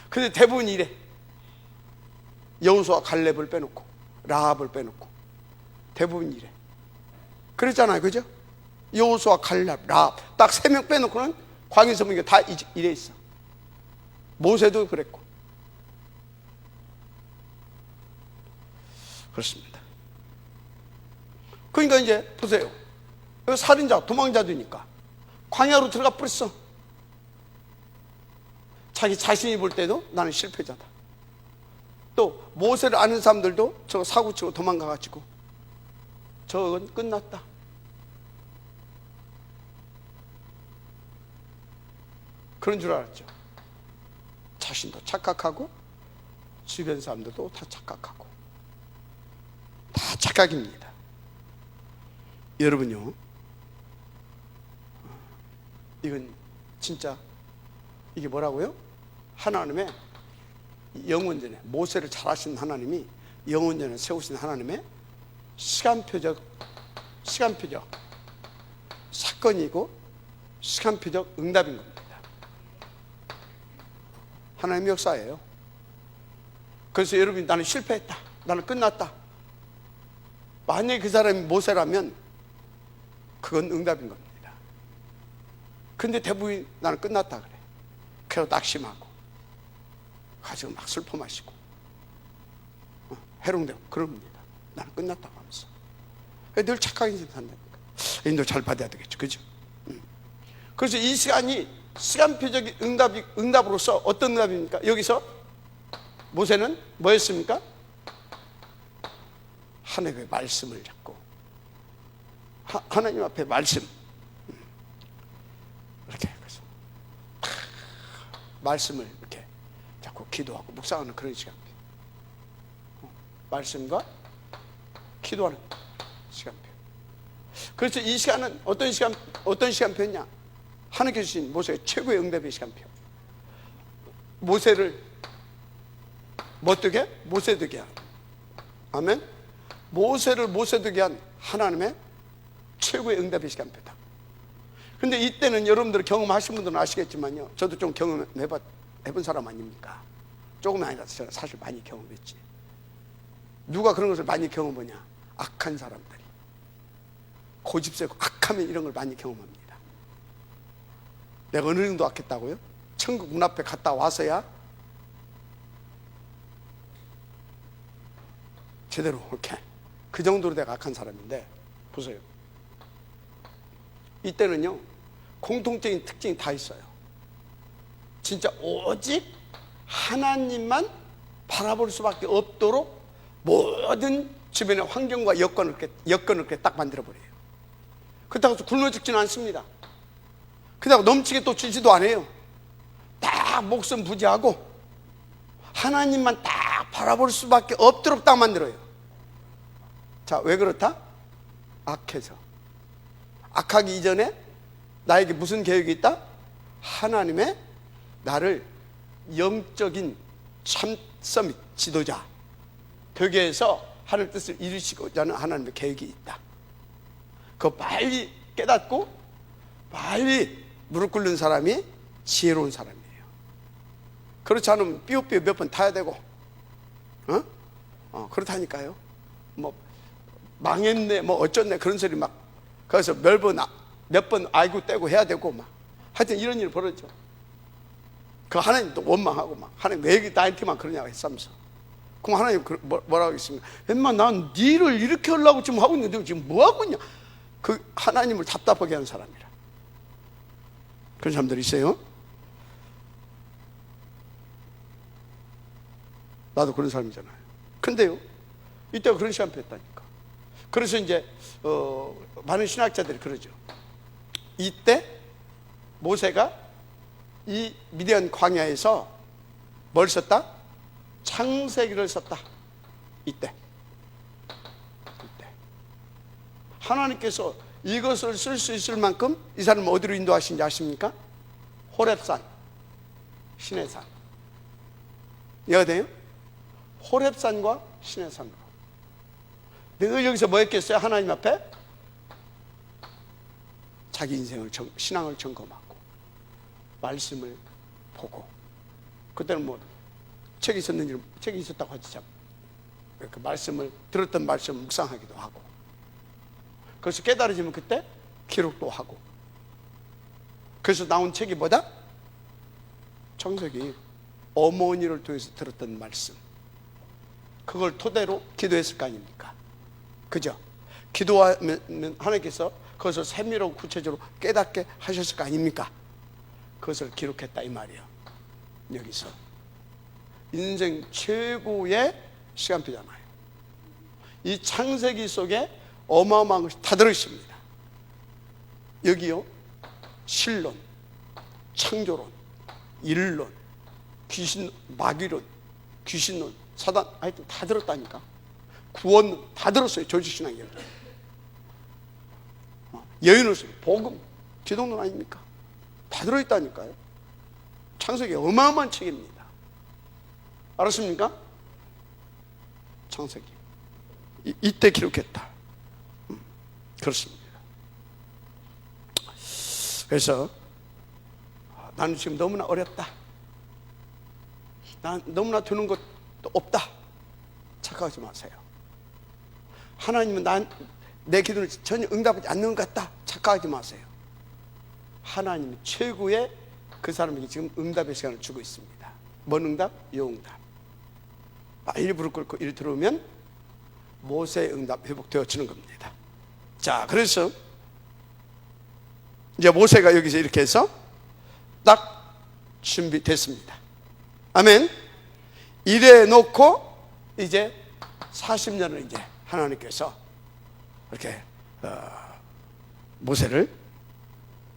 근데 대부분 이래. 여호수아 갈렙을 빼놓고 라합을 빼놓고 대부분 이래. 그랬잖아요, 그죠? 여호수아 갈렙 라합 딱 3명 빼놓고는 광야에서 보니까 다 이래 있어. 모세도 그랬고. 그렇습니다. 그러니까 이제 보세요. 살인자, 도망자들이니까 광야로 들어가 버렸어. 자기 자신이 볼 때도 나는 실패자다. 또 모세를 아는 사람들도 저 사고치고 도망가가지고 저건 끝났다. 그런 줄 알았죠. 자신도 착각하고 주변 사람들도 다 착각하고 다 착각입니다. 여러분요, 이건 진짜 이게 뭐라고요? 하나님의 영원전에 모세를 잘 아신 하나님이 영원전에 세우신 하나님의 시간표적 사건이고 시간표적 응답인 겁니다. 하나님의 역사예요. 그래서 여러분이 나는 실패했다, 나는 끝났다, 만약에 그 사람이 모세라면 그건 응답인 겁니다. 근데 대부분 나는 끝났다 그래. 그래서 낙심하고 가지고 막 슬퍼 마시고 해롱되고 그럽니다. 나는 끝났다고 하면서. 늘 착하게 산다니까. 인도 잘 받아야 되겠죠, 그죠? 그래서 이 시간이 시간표적인 응답으로서 어떤 응답입니까? 여기서 모세는 뭐였습니까? 하나님의 말씀을 잡고 하나님 앞에 말씀 이렇게 해서 말씀을 이렇게 자꾸 기도하고 묵상하는 그런 시간표. 말씀과 기도하는 시간표. 그래서 이 시간은 어떤 시간표냐? 하나님께 주신 모세의 최고의 응답의 시간표. 모세를 뭐 되게? 모세 되게 한. 아멘. 모세를 모세 되게 한 하나님의 최고의 응답의 시간표다. 근데 이때는 여러분들 경험하신 분들은 아시겠지만요, 저도 좀 경험해본 사람 아닙니까? 조금은 아니라 제가 사실 많이 경험했지. 누가 그런 것을 많이 경험하냐? 악한 사람들이. 고집세고 악하면 이런 걸 많이 경험합니다. 내가 어느 정도 악했다고요? 천국 문 앞에 갔다 와서야 제대로 이렇게 그 정도로 내가 악한 사람인데, 보세요. 이때는요 공통적인 특징이 다 있어요. 진짜 오직 하나님만 바라볼 수밖에 없도록 모든 주변의 환경과 여건을 이렇게 딱 만들어버려요. 그렇다고 해서 굶어 죽지는 않습니다. 그렇다고 넘치게 또 주지도 않아요. 딱 목숨 부지하고 하나님만 딱 바라볼 수밖에 없도록 딱 만들어요. 자, 왜 그렇다? 악해서. 악하기 이전에 나에게 무슨 계획이 있다? 하나님의 나를 영적인 참선 지도자 되게 해서 하늘 뜻을 이루시고자 하는 하나님의 계획이 있다. 그거 빨리 깨닫고 빨리 무릎 꿇는 사람이 지혜로운 사람이에요. 그렇지 않으면 삐요삐요 몇 번 타야 되고, 그렇다니까요. 뭐 망했네, 뭐 어쩌네 그런 소리 막 그래서 몇 번 아이고 떼고 해야 되고 막 하여튼 이런 일이 벌어져. 그 하나님도 원망하고 막 하나님 왜 나한테만 그러냐고 했으면서. 그럼 하나님 뭐라고 하겠습니까? 엠마 난 네 일을 이렇게 하려고 지금 하고 있는데 지금 뭐 하고 있냐? 그 하나님을 답답하게 하는 사람이라. 그런 사람들이 있어요. 나도 그런 사람이잖아요. 근데요, 이때가 그런 시간표였다니까. 그래서 이제 많은 신학자들이 그러죠. 이때 모세가 이 미디안 광야에서 뭘 썼다? 창세기를 썼다. 이때 하나님께서 이것을 쓸 수 있을 만큼 이 사람을 어디로 인도하신지 아십니까? 호렙산, 시내산. 이해가 돼요? 호렙산과 시내산으로. 늘 여기서 뭐 했겠어요? 하나님 앞에 자기 인생을 신앙을 점검하고 말씀을 보고, 그때는 뭐 책이 있었는지, 책이 있었다고 하지, 참. 그 말씀을, 들었던 말씀을 묵상하기도 하고, 그래서 깨달아지면 그때 기록도 하고, 그래서 나온 책이 뭐다? 창세기. 어머니를 통해서 들었던 말씀, 그걸 토대로 기도했을 거 아닙니까? 그죠? 기도하면 하나님께서 그것을 세밀하고 구체적으로 깨닫게 하셨을 거 아닙니까? 그것을 기록했다 이 말이에요. 여기서 인생 최고의 시간표잖아요. 이 창세기 속에 어마어마한 것이 다 들어있습니다. 여기요, 신론, 창조론, 일론, 귀신, 마귀론, 귀신론, 사단, 하여튼 다 들었다니까. 구원론 다 들었어요. 조직신앙이. 여인으로서 복음, 기독론 아닙니까? 다 들어있다니까요. 창세기 어마어마한 책입니다. 알았습니까? 창세기 이때 기록했다. 그렇습니다. 그래서 나는 지금 너무나 어렵다, 난 너무나 되는 것도 없다 착각하지 마세요. 하나님은 내 기도를 전혀 응답하지 않는 것 같다 착각하지 마세요. 하나님은 최고의 그 사람에게 지금 응답의 시간을 주고 있습니다. 뭔 응답? 요 응답. 빨리 무릎 꿇고 이리 들어오면 모세의 응답 회복되어지는 겁니다. 자, 그래서 이제 모세가 여기서 이렇게 해서 딱 준비됐습니다. 아멘. 이래 놓고 이제 40년을 이제 하나님께서 이렇게 모세를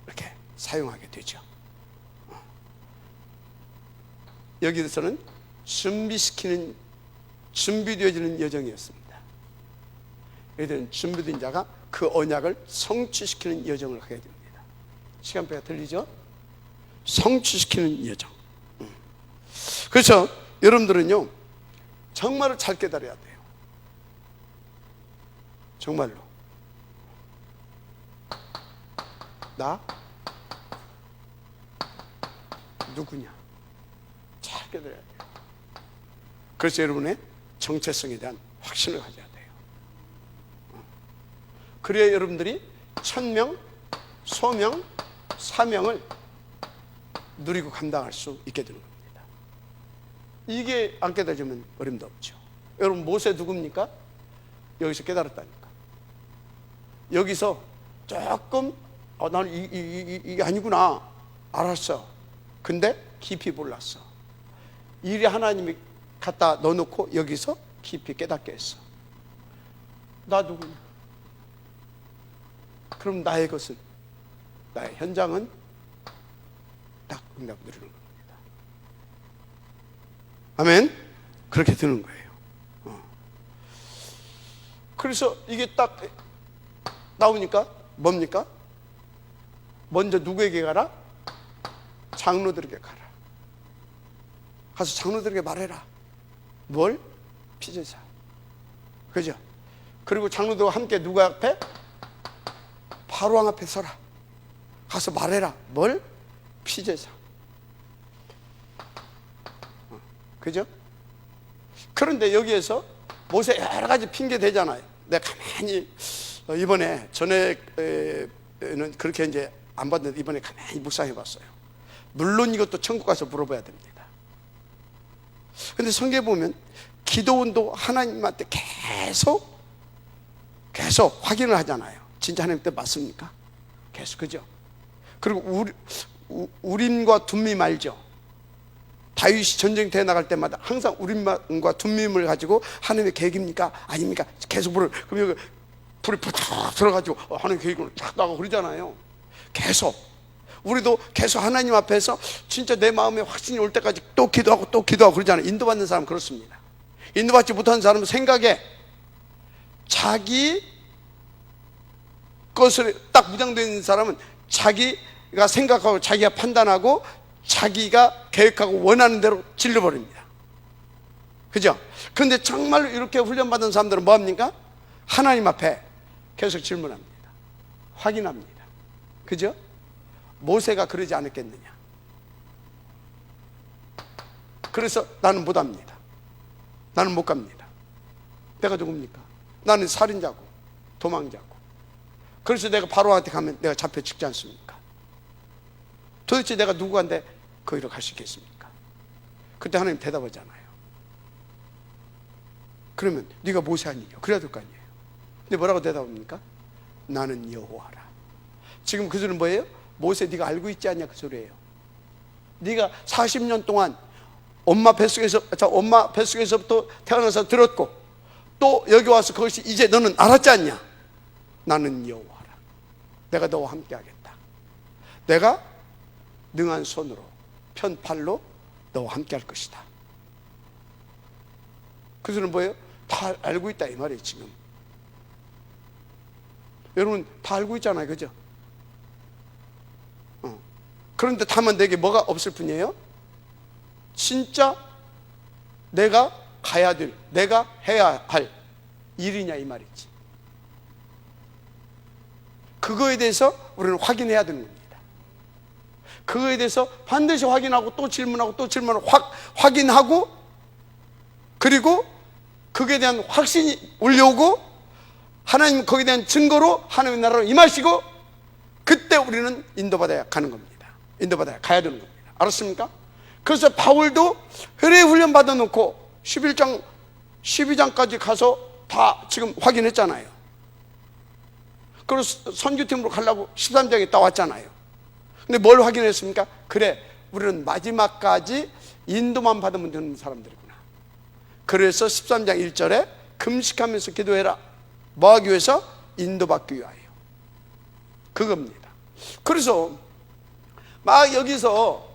이렇게 사용하게 되죠. 여기서는 준비되어지는 여정이었습니다. 여기는 준비된 자가 그 언약을 성취시키는 여정을 하게 됩니다. 시간표가 들리죠? 성취시키는 여정. 그래서 여러분들은요, 정말로 잘 깨달아야 돼요. 정말로. 나 누구냐? 잘 깨달아야 돼요. 그래서 여러분의 정체성에 대한 확신을 가져야 돼요. 그래야 여러분들이 천명, 소명, 사명을 누리고 감당할 수 있게 되는 겁니다. 이게 안 깨달으면 어림도 없죠. 여러분, 모세 누굽니까? 여기서 깨달았다니까. 여기서 조금 나는 이게 아니구나 알았어. 근데 깊이 몰랐어. 이리 하나님이 갖다 넣어놓고 여기서 깊이 깨닫게 했어. 나 누구냐? 그럼 나의 것은, 나의 현장은 딱 응답 누리는 겁니다. 아멘. 그렇게 되는 거예요. 그래서 이게 딱 나오니까 뭡니까? 먼저 누구에게 가라? 장로들에게 가라. 가서 장로들에게 말해라. 뭘? 피제사. 그죠? 그리고 장로들과 함께 누구 앞에? 바로왕 앞에 서라. 가서 말해라. 뭘? 피제사. 그죠? 그런데 여기에서 모세 여러 가지 핑계 대잖아요. 내가 가만히 이번에 전에는 그렇게 이제 안 봤는데 이번에 가만히 묵상해 봤어요. 물론 이것도 천국 가서 물어봐야 됩니다. 근데 성경에 보면 기도원도 하나님한테 계속 확인을 하잖아요. 진짜 하나님 뜻 맞습니까? 계속, 그죠? 그리고 우림과 둠밈 알죠? 다윗이 전쟁터에 나갈 때마다 항상 우림과 둠밈을 가지고 하나님의 계획입니까? 아닙니까? 계속 그럼 여기 불이 푹 들어가지고 하나님의 계획으로 딱 나가고 그러잖아요. 계속. 우리도 계속 하나님 앞에서 진짜 내 마음에 확신이 올 때까지 또 기도하고 그러잖아요. 인도받는 사람은 그렇습니다. 인도받지 못하는 사람은 생각에 자기 것을 딱 무장되어 있는 사람은 자기가 생각하고 자기가 판단하고 자기가 계획하고 원하는 대로 질러버립니다. 그죠? 그런데 정말로 이렇게 훈련받은 사람들은 뭐합니까? 하나님 앞에 계속 질문합니다. 확인합니다. 그죠? 모세가 그러지 않았겠느냐? 그래서 나는 못 합니다. 나는 못 갑니다. 내가 누굽니까? 나는 살인자고 도망자고. 그래서 내가 바로한테 가면 내가 잡혀 죽지 않습니까? 도대체 내가 누구한테 거기로 갈 수 있겠습니까? 그때 하나님 대답하잖아요. 그러면 네가 모세 아니냐? 그래야 될 거 아니에요. 근데 뭐라고 대답합니까? 나는 여호와라. 지금 그 소리는 뭐예요? 모세 네가 알고 있지 않냐 그 소리예요. 네가 40년 동안 엄마 뱃속에서부터 태어나서 들었고 또 여기 와서 그것이 이제 너는 알았지 않냐? 나는 여호와라. 내가 너와 함께 하겠다. 내가 능한 손으로 편팔로 너와 함께 할 것이다. 그 소리는 뭐예요? 다 알고 있다 이 말이에요. 지금 여러분 다 알고 있잖아요, 그죠? 그런데 다만 내게 뭐가 없을 뿐이에요? 진짜 내가 가야 될, 내가 해야 할 일이냐 이 말이지. 그거에 대해서 우리는 확인해야 되는 겁니다. 그거에 대해서 반드시 확인하고 또 질문하고 또 질문하고 확인하고, 그리고 그거에 대한 확신이 올려오고 하나님 거기에 대한 증거로 하나님의 나라로 임하시고, 그때 우리는 인도받아야 가는 겁니다. 인도받아야 가야 되는 겁니다. 알았습니까? 그래서 바울도 회례 훈련 받아놓고 11장 12장까지 가서 다 지금 확인했잖아요. 그리고 선교팀으로 가려고 13장에 따왔잖아요. 근데 뭘 확인했습니까? 그래, 우리는 마지막까지 인도만 받으면 되는 사람들이구나. 그래서 13장 1절에 금식하면서 기도해라. 뭐 하기 위해서? 인도받기 위하여. 그겁니다. 그래서 막 여기서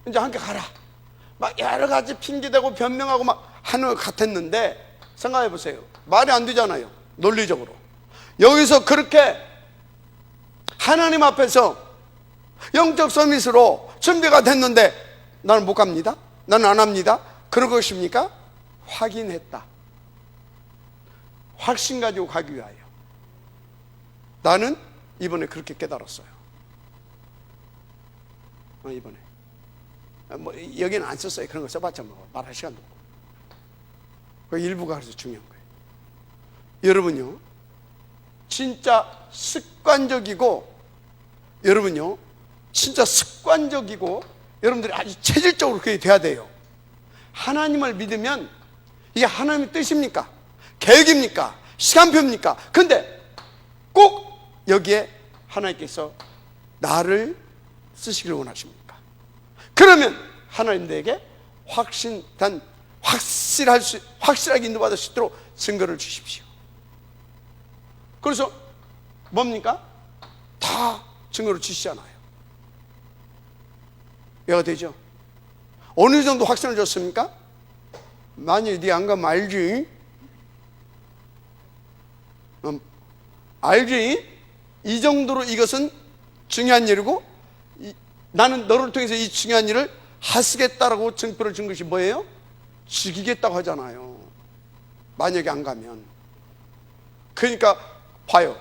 이제 함께 가라, 막 여러 가지 핑계대고 변명하고 막 하는 것 같았는데, 생각해 보세요. 말이 안 되잖아요, 논리적으로. 여기서 그렇게 하나님 앞에서 영적 서밋으로 준비가 됐는데 나는 못 갑니다, 나는 안 합니다, 그런 것입니까? 확인했다. 확신 가지고 가기 위하여. 나는 이번에 그렇게 깨달았어요. 이번에 뭐 여기는 안 썼어요. 그런 거 써봤자 뭐 말할 시간도 없고. 그 일부가 그래서 중요한 거예요. 여러분요, 진짜 습관적이고, 여러분요 진짜 습관적이고, 여러분들이 아주 체질적으로 그게 돼야 돼요. 하나님을 믿으면 이게 하나님의 뜻입니까? 계획입니까? 시간표입니까? 근데 꼭 여기에 하나님께서 나를 쓰시길 원하십니까? 그러면 하나님에게 확실하게 인도받을 수 있도록 증거를 주십시오. 그래서 뭡니까? 다 증거를 주시잖아요. 왜가 되죠? 어느 정도 확신을 줬습니까? 만일 네 안 가면 알지? 알지? 이 정도로 이것은 중요한 일이고, 나는 너를 통해서 이 중요한 일을 하시겠다라고 증표를 준 것이 뭐예요? 죽이겠다고 하잖아요, 만약에 안 가면. 그러니까 봐요,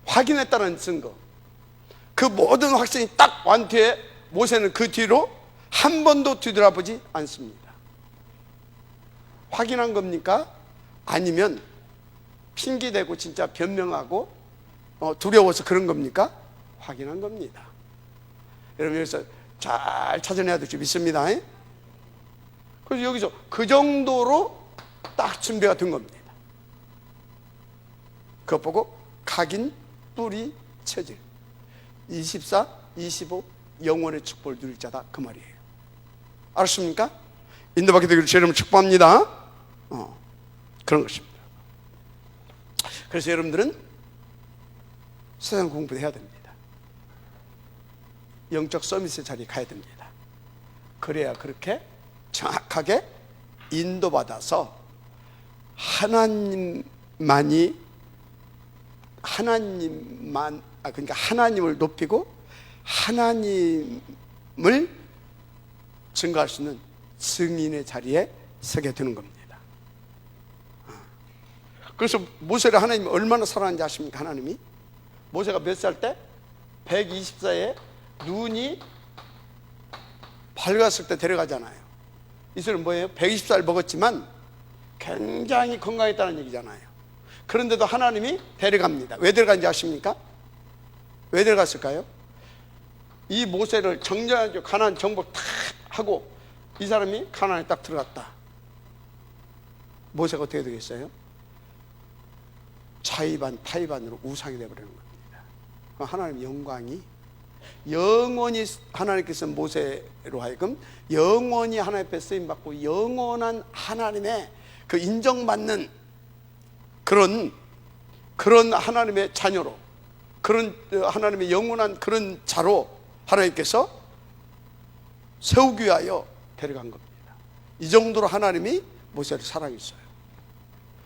확인했다는 증거, 그 모든 확신이 딱 완투해 모세는 그 뒤로 한 번도 뒤돌아보지 않습니다. 확인한 겁니까? 아니면 핑계대고 진짜 변명하고 두려워서 그런 겁니까? 확인한 겁니다. 여러분 여기서 잘 찾아내야 될 줄 믿습니다. 그래서 여기서 그 정도로 딱 준비가 된 겁니다. 그것 보고 각인, 뿌리, 체질 24, 25 영원의 축복을 누릴 자다, 그 말이에요. 알았습니까? 인도받게 되기를 제 이름으로 축복합니다. 그런 것입니다. 그래서 여러분들은 세상 공부를 해야 됩니다. 영적 서밋의 자리에 가야 됩니다. 그래야 그렇게 정확하게 인도받아서 그러니까 하나님을 높이고 하나님을 증거할 수 있는 증인의 자리에 서게 되는 겁니다. 그래서 모세를 하나님이 얼마나 사랑하는지 아십니까? 하나님이 모세가 몇 살 때? 124에 눈이 밝았을 때 데려가잖아요. 이스라엘은 뭐예요? 120살 먹었지만 굉장히 건강했다는 얘기잖아요. 그런데도 하나님이 데려갑니다. 왜 데려간지 아십니까? 왜 데려갔을까요? 이 모세를 정전하게 가나안 정복 탁 하고 이 사람이 가나안에 딱 들어갔다. 모세가 어떻게 되겠어요? 자의반 타의반으로 우상이 되어버리는 겁니다. 하나님의 영광이 영원히 하나님께서 모세로 하여금 영원히 하나님 앞에 쓰임받고 영원한 하나님의 그 인정받는 그런 하나님의 자녀로, 그런 하나님의 영원한 그런 자로 하나님께서 세우기 위하여 데려간 겁니다. 이 정도로 하나님이 모세를 사랑했어요.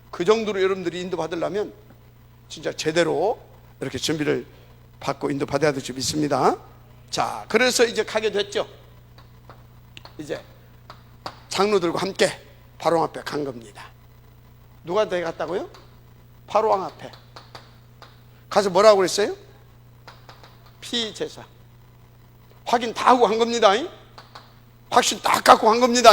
그 정도로 여러분들이 인도받으려면 진짜 제대로 이렇게 준비를 받고 인도받아야 될 줄 믿습니다. 자, 그래서 이제 가게 됐죠. 이제 장로들과 함께 바로왕 앞에 간 겁니다. 누가 데려갔다고요? 바로왕 앞에 가서 뭐라고 그랬어요? 피제사 확인 다 하고 간 겁니다. 확신 딱 갖고 간 겁니다.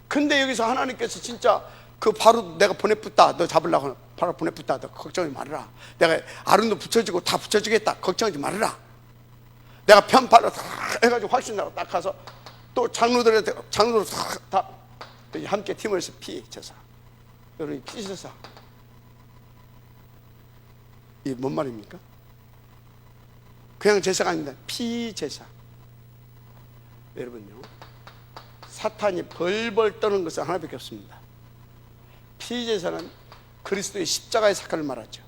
근데 여기서 하나님께서 진짜 그 바로 내가 보내붙다, 너 잡으려고 바로 보내붙다, 너 걱정하지 말아라. 내가 아론도 붙여주고 다 붙여주겠다, 걱정하지 말아라. 내가 편팔로 다 해가지고 확신하고 딱 가서 또 장로들 다 함께 팀을 해서 피제사. 여러분, 피제사 이게 뭔 말입니까? 그냥 제사가 아닙니다. 피제사. 여러분요, 사탄이 벌벌 떠는 것은 하나밖에 없습니다. 피제사는 그리스도의 십자가의 사건을 말하죠.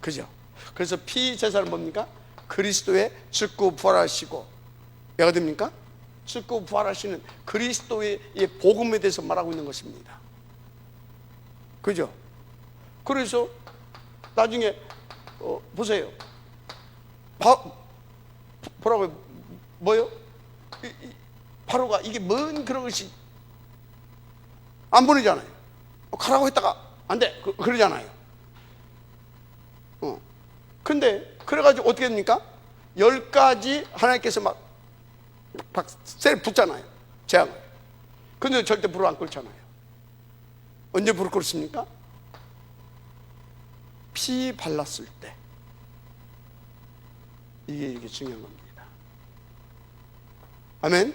그죠? 그래서 피제사는 뭡니까? 그리스도의 죽고 부활하시고, 뭐가 됩니까? 죽고 부활하시는 그리스도의 복음에 대해서 말하고 있는 것입니다. 그죠? 그래서 나중에 보세요. 뭐라고요? 뭐요? 바로가 이게 뭔 그런 것이 안 보내잖아요. 가라고 했다가 안 돼, 그러잖아요. 근데 그래가지고 어떻게 됩니까? 10가지 하나님께서 막 셀 붙잖아요, 재앙을. 근데 절대 불을 안 끓잖아요. 언제 불을 끓습니까? 피 발랐을 때. 이게 중요한 겁니다. 아멘.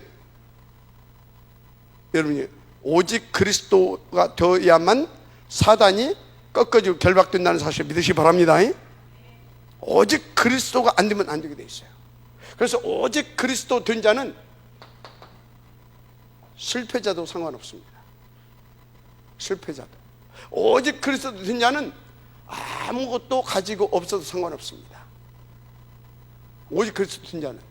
여러분이 오직 그리스도가 되어야만 사단이 꺾어지고 결박된다는 사실을 믿으시기 바랍니다. 오직 그리스도가 안 되면 안 되게 돼 있어요. 그래서 오직 그리스도 된 자는 실패자도 상관없습니다. 실패자도. 오직 그리스도 된 자는 아무것도 가지고 없어도 상관없습니다. 오직 그리스도 된 자는.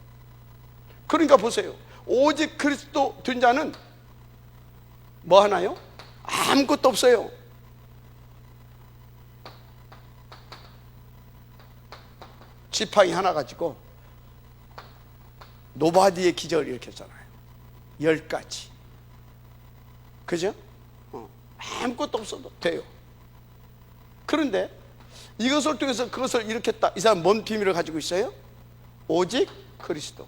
그러니까 보세요. 오직 그리스도 된 자는 뭐 하나요? 아무것도 없어요. 지팡이 하나 가지고 노바디의 기적을 일으켰잖아요. 10가지. 그죠? 아무것도 없어도 돼요. 그런데 이것을 통해서 그것을 일으켰다. 이 사람 뭔 비밀을 가지고 있어요? 오직 그리스도.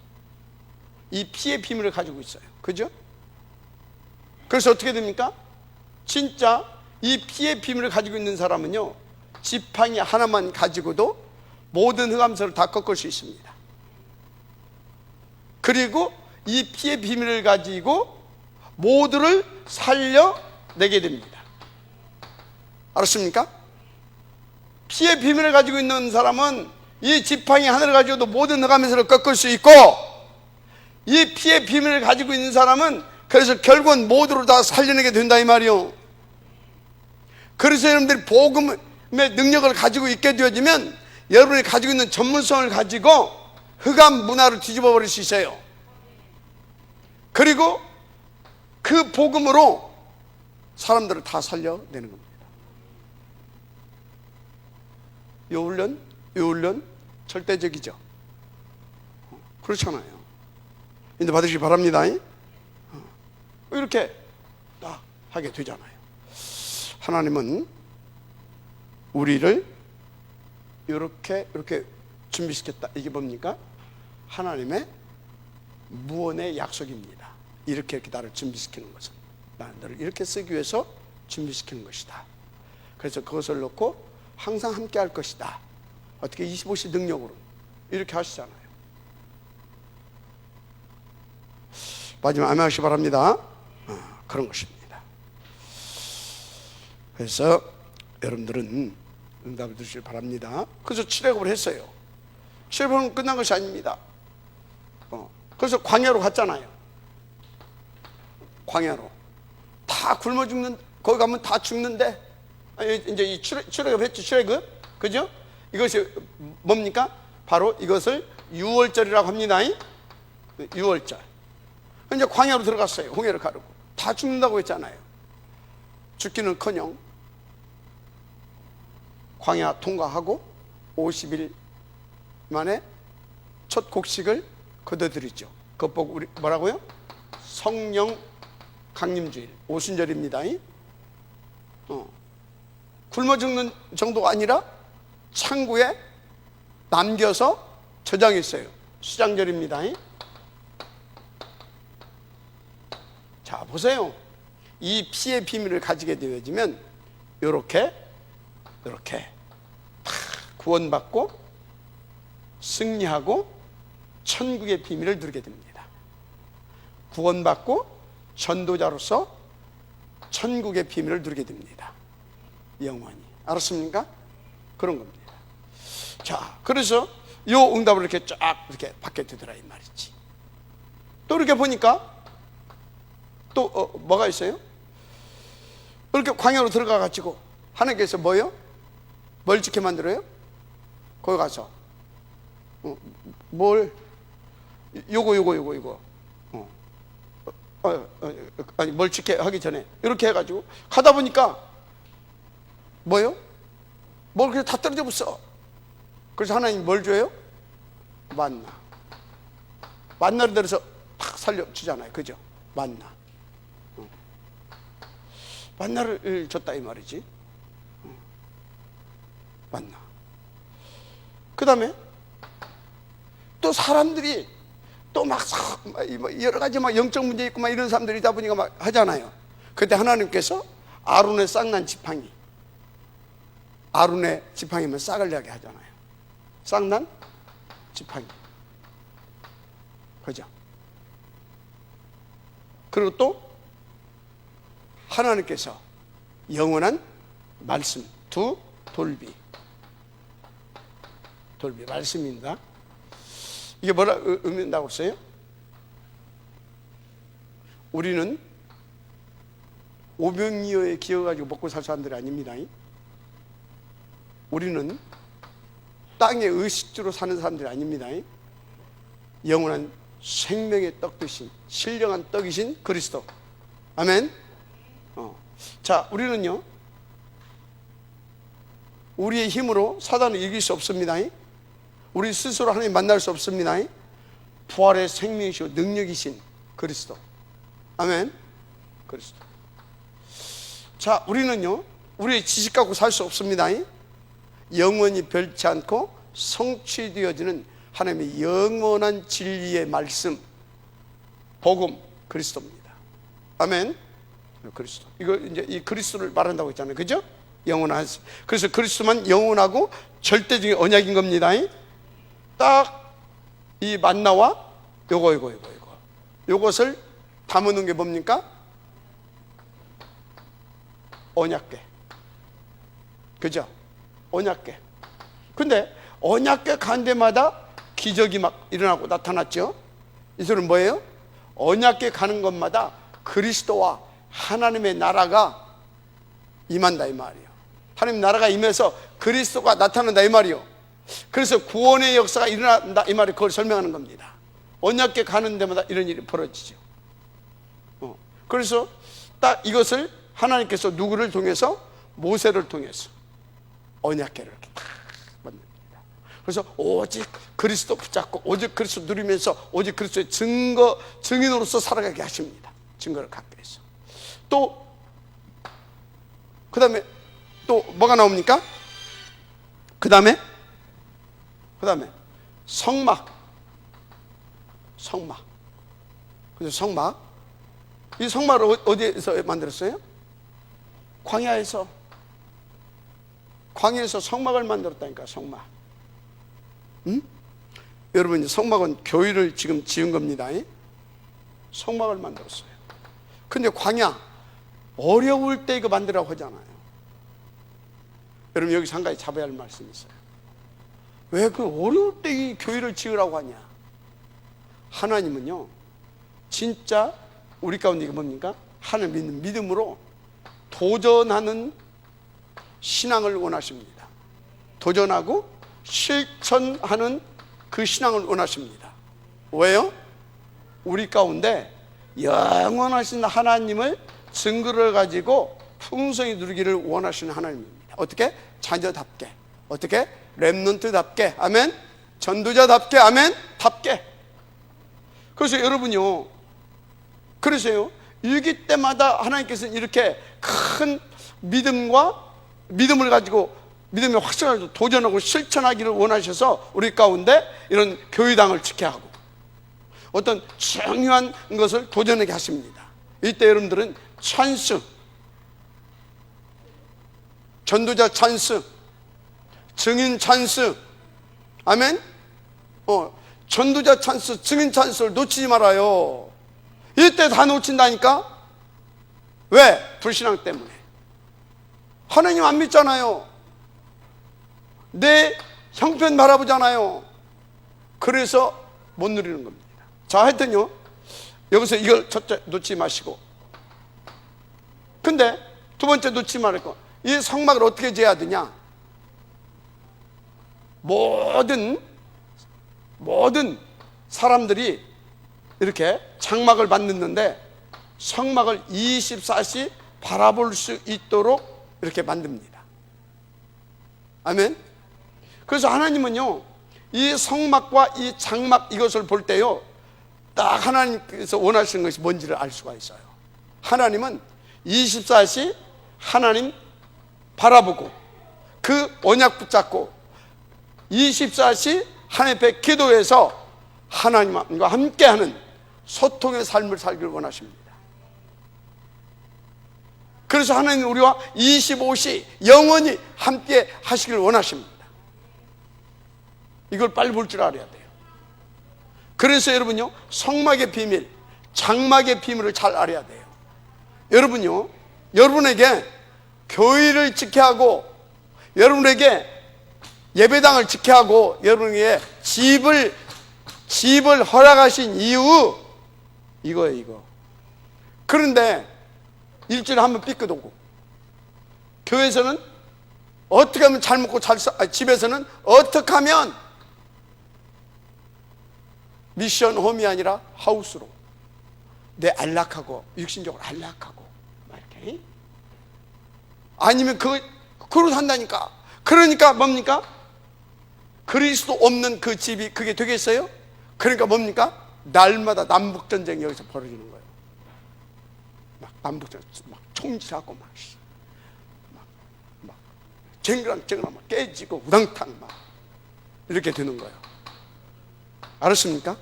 이 피의 비밀을 가지고 있어요. 그죠? 그래서 어떻게 됩니까? 진짜 이 피의 비밀을 가지고 있는 사람은요, 지팡이 하나만 가지고도 모든 흑암서를 다 꺾을 수 있습니다. 그리고 이 피의 비밀을 가지고 모두를 살려내게 됩니다. 알았습니까? 피의 비밀을 가지고 있는 사람은 이 지팡이 하나를 가지고도 모든 흑암서를 꺾을 수 있고, 이 피의 비밀을 가지고 있는 사람은 그래서 결국은 모두를 다 살려내게 된다 이 말이요. 그래서 여러분들이 복음의 능력을 가지고 있게 되어지면 여러분이 가지고 있는 전문성을 가지고 흑암 문화를 뒤집어 버릴 수 있어요. 그리고 그 복음으로 사람들을 다 살려내는 겁니다. 이 훈련 절대적이죠. 그렇잖아요. 인도 받으시기 바랍니다. 이렇게 다 하게 되잖아요. 하나님은 우리를 이렇게 준비시켰다. 이게 뭡니까? 하나님의 무언의 약속입니다. 이렇게 나를 준비시키는 것은 나는 너를 이렇게 쓰기 위해서 준비시키는 것이다. 그래서 그것을 놓고 항상 함께 할 것이다. 어떻게 25시 능력으로 이렇게 하시잖아요. 마지막 아멘 하시기 바랍니다. 그런 것입니다. 그래서 여러분들은 응답을 드리시길 바랍니다. 그래서 출애굽을 했어요. 출애굽은 끝난 것이 아닙니다. 그래서 광야로 갔잖아요. 광야로 다 굶어 죽는, 거기 가면 다 죽는데 이제 이 출애굽 했죠. 출애굽, 그죠? 이것이 뭡니까? 바로 이것을 유월절이라고 합니다. 유월절. 이제 광야로 들어갔어요. 홍해를 가르고 다 죽는다고 했잖아요. 죽기는커녕 광야 통과하고 50일 만에 첫 곡식을 거둬들이죠. 그것 보고 우리 뭐라고요? 성령 강림주일, 오순절입니다. 굶어 죽는 정도가 아니라 창고에 남겨서 저장했어요. 수장절입니다. 자, 보세요. 이 피의 비밀을 가지게 되어지면 이렇게 다 구원받고 승리하고 천국의 비밀을 누리게 됩니다. 구원받고 전도자로서 천국의 비밀을 누리게 됩니다. 영원히. 알았습니까? 그런 겁니다. 자, 그래서 이 응답을 이렇게 쫙 이렇게 받게 되더라 이 말이지. 또 이렇게 보니까 또 뭐가 있어요? 이렇게 광야로 들어가 가지고 하나님께서 뭐요? 뭘 짓게 만들어요? 거기 가서 뭘 요거 아니 뭘 짓게 하기 전에 이렇게 해가지고 가다 보니까 뭐요? 뭘 그냥 다 떨어져 붙어. 그래서 하나님 뭘 줘요? 만나를 들어서 탁 살려주잖아요. 그죠? 만나를 줬다 이 말이지. 만나. 그 다음에 또 사람들이 또 막 여러 가지 막 영적 문제 있고 막 이런 사람들이다 보니까 막 하잖아요. 그때 하나님께서 아론의 쌍난 지팡이, 아론의 지팡이면 싹을 내게 하잖아요. 쌍난 지팡이, 그죠? 그리고 또 하나님께서 영원한 말씀, 두 돌비 말씀입니다. 이게 뭐라 의미한다고 했어요? 우리는 오병이어에 기어가지고 먹고 살 사람들이 아닙니다. 우리는 땅의 의식주로 사는 사람들이 아닙니다. 영원한 생명의 떡 드신 신령한 떡이신 그리스도. 아멘. 자, 우리는요 우리의 힘으로 사단을 이길 수 없습니다. 우리 스스로 하나님 만날 수 없습니다. 부활의 생명이시고 능력이신 그리스도. 아멘. 그리스도. 자, 우리는요 우리의 지식 갖고 살 수 없습니다. 영원히 변치 않고 성취되어지는 하나님의 영원한 진리의 말씀, 복음, 그리스도입니다. 아멘. 그리스도. 이거 이제 이 그리스도를 말한다고 했잖아요. 그죠? 영원한. 그래서 그리스도만 영원하고 절대적인 언약인 겁니다. 딱 이 만나와 요것을 담아놓은 게 뭡니까? 언약궤. 그죠? 언약궤. 근데 언약궤 간 데마다 기적이 막 일어나고 나타났죠. 이 소리는 뭐예요? 언약궤 가는 것마다 그리스도와 하나님의 나라가 임한다 이 말이에요. 하나님 나라가 임해서 그리스도가 나타난다 이 말이에요. 그래서 구원의 역사가 일어난다 이 말이 그걸 설명하는 겁니다. 언약궤 가는 데마다 이런 일이 벌어지죠. 그래서 딱 이것을 하나님께서 누구를 통해서? 모세를 통해서 언약궤를 이렇게 딱 만듭니다. 그래서 오직 그리스도 붙잡고 오직 그리스도 누리면서 오직 그리스도의 증인으로서 살아가게 하십니다. 증거를 갖게 해서. 또 그 다음에 또 뭐가 나옵니까? 그 다음에 성막. 성막. 이 성막을 어디에서 만들었어요? 광야에서. 광야에서 성막을 만들었다니까, 성막. 응? 여러분, 성막은 교회를 지금 지은 겁니다. 성막을 만들었어요. 근데 광야, 어려울 때 이거 만들라고 하잖아요. 여러분, 여기서 한 가지 잡아야 할 말씀이 있어요. 왜 그 어려울 때 이 교회를 지으라고 하냐? 하나님은요, 진짜 우리 가운데 이게 뭡니까? 하나님 믿는 믿음으로 도전하는 신앙을 원하십니다. 도전하고 실천하는 그 신앙을 원하십니다. 왜요? 우리 가운데 영원하신 하나님을 증거를 가지고 풍성히 누리기를 원하시는 하나님입니다. 어떻게? 자녀답게. 어떻게? 렘넌트답게. 아멘. 전도자답게. 아멘. 답게. 그래서 여러분요, 그러세요. 일기 때마다 하나님께서는 이렇게 큰 믿음을 가지고 믿음의 확신을 도전하고 실천하기를 원하셔서 우리 가운데 이런 교회당을 지켜야 하고 어떤 중요한 것을 도전하게 하십니다. 이때 여러분들은 찬스, 전도자 찬스, 증인 찬스, 아멘. 전도자 찬스, 증인 찬스를 놓치지 말아요. 이때 다 놓친다니까. 왜? 불신앙 때문에. 하나님 안 믿잖아요. 내 형편 바라보잖아요. 그래서 못 누리는 겁니다. 자, 하여튼요, 여기서 이걸 첫째 놓지 마시고, 근데 두 번째 놓지 말을 거, 이 성막을 어떻게 지어야 되냐? 모든 사람들이 이렇게 장막을 만드는데 성막을 24시 바라볼 수 있도록 이렇게 만듭니다. 아멘. 그래서 하나님은요, 이 성막과 이 장막 이것을 볼 때요, 딱 하나님께서 원하시는 것이 뭔지를 알 수가 있어요. 하나님은 24시 하나님 바라보고 그 언약 붙잡고 24시 하나님 앞에 기도해서 하나님과 함께하는 소통의 삶을 살기를 원하십니다. 그래서 하나님은 우리와 25시 영원히 함께 하시기를 원하십니다. 이걸 빨리 볼 줄 알아야 돼요. 그래서 여러분요, 성막의 비밀, 장막의 비밀을 잘 알아야 돼요. 여러분요, 여러분에게 교회를 지켜야 하고, 여러분에게 예배당을 지켜야 하고, 여러분에게 집을 허락하신 이유, 이거예요, 이거. 그런데 일주일에 한 번 삐끗 오고, 교회에서는 어떻게 하면 잘 먹고 집에서는 어떻게 하면 미션 홈이 아니라 하우스로, 내 안락하고 육신적으로 안락하고 막 이렇게, 아니면 그로 산다니까. 그러니까 뭡니까? 그리스도 없는 그 집이 그게 되겠어요? 그러니까 뭡니까? 날마다 남북전쟁이 여기서 벌어지는 거예요. 막 남북전쟁, 막 총질하고 막 쟁그랑 막 깨지고 우당탕 막 이렇게 되는 거예요. 알았습니까?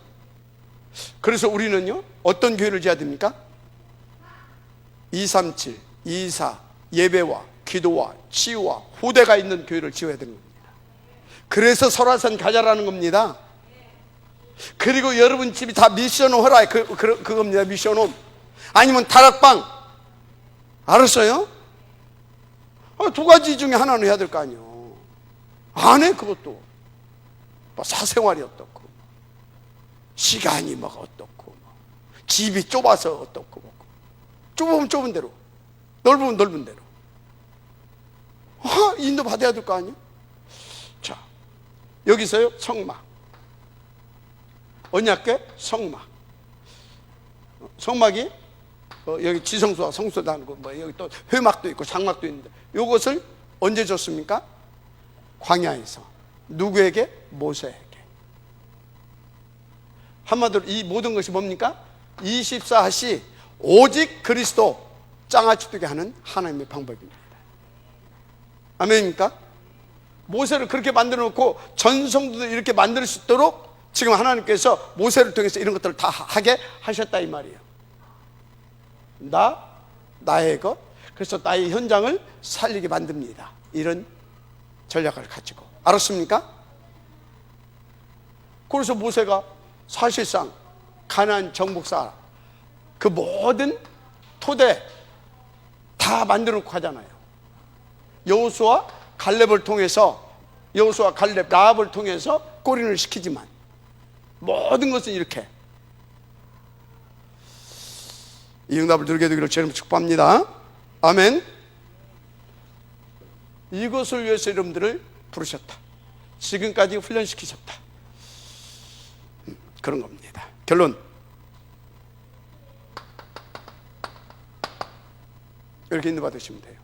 그래서 우리는요, 어떤 교회를 지어야 됩니까? 237, 24, 예배와 기도와 치유와 후대가 있는 교회를 지어야 되는 겁니다. 그래서 설화산 가자라는 겁니다. 그리고 여러분 집이 다 미션홈 하라, 그겁니다. 미션홈. 아니면 다락방. 알았어요? 두 가지 중에 하나는 해야 될 거 아니에요. 안 해, 그것도. 사생활이 어떻고, 시간이 막 어떻고, 집이 좁아서 어떻고, 좁으면 좁은 대로, 넓으면 넓은 대로. 인도 받아야 될 거 아니에요? 자, 여기서요, 성막. 언약궤 성막. 성막이 여기 지성소와 성소도 하고 여기 또 회막도 있고 장막도 있는데, 이것을 언제 줬습니까? 광야에서. 누구에게? 모세에게. 한마디로 이 모든 것이 뭡니까? 24시 오직 그리스도 장아찌 뜨게 하는 하나님의 방법입니다. 아멘입니까? 모세를 그렇게 만들어 놓고 전성도도 이렇게 만들 수 있도록 지금 하나님께서 모세를 통해서 이런 것들을 다 하게 하셨다 이 말이에요. 나의 것, 그래서 나의 현장을 살리게 만듭니다. 이런 전략을 가지고. 알았습니까? 그래서 모세가 사실상 가나안 정복사 그 모든 토대 다 만들어 놓고 하잖아요. 여호수아 갈렙을 통해서, 여호수아 갈렙 라합을 통해서 꼬리를 시키지만 모든 것은 이렇게. 이 응답을 누리게 되기를 주님 축복합니다. 아멘. 이것을 위해서 여러분들을 부르셨다. 지금까지 훈련시키셨다. 그런 겁니다. 결론, 이렇게 인도 받으시면 돼요.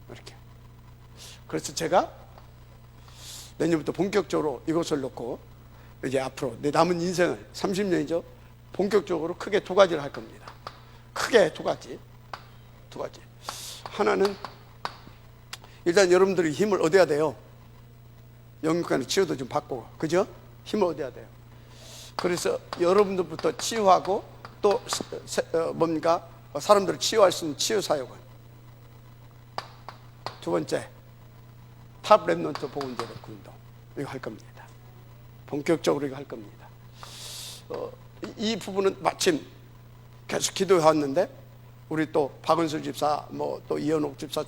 이렇게. 그래서 제가 내년부터 본격적으로 이것을 놓고 이제 앞으로 내 남은 인생을 30년이죠. 본격적으로 크게 두 가지를 할 겁니다. 크게 두 가지. 하나는 일단 여러분들이 힘을 얻어야 돼요. 영육간의 치유도 좀 받고, 그죠? 힘을 얻어야 돼요. 그래서 여러분들부터 치유하고 또 뭡니까? 사람들을 치유할 수 있는 치유 사역은. 두 번째, 탑 렘넌트 복음제력 운동. 이거 할 겁니다. 본격적으로 이거 할 겁니다. 이 부분은 마침 계속 기도해 왔는데, 우리 또 박은술 집사, 뭐 또 이현옥 집사,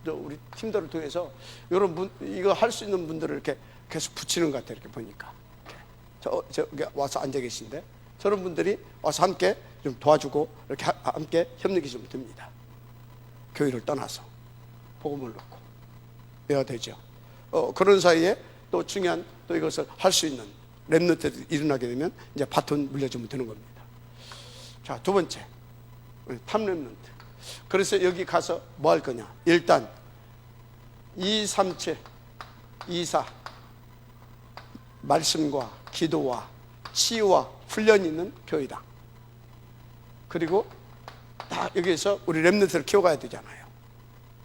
우리 팀들을 통해서 여러분 이거 할 수 있는 분들을 이렇게 계속 붙이는 것 같아요. 이렇게 보니까 저기 와서 앉아 계신데 저런 분들이 와서 함께 좀 도와주고 이렇게 함께 협력이 좀 됩니다. 교회를 떠나서 복음을 놓고 해야 되죠. 그런 사이에 또 중요한 또 이것을 할 수 있는 렘넌트들이 일어나게 되면 이제 바톤 물려주면 되는 겁니다. 자, 두 번째, 탑 렘넌트. 그래서 여기 가서 뭐 할 거냐? 일단 237, 24 말씀과 기도와 치유와 훈련이 있는 교회당. 그리고 다 여기에서 우리 렘넌트를 키워가야 되잖아요.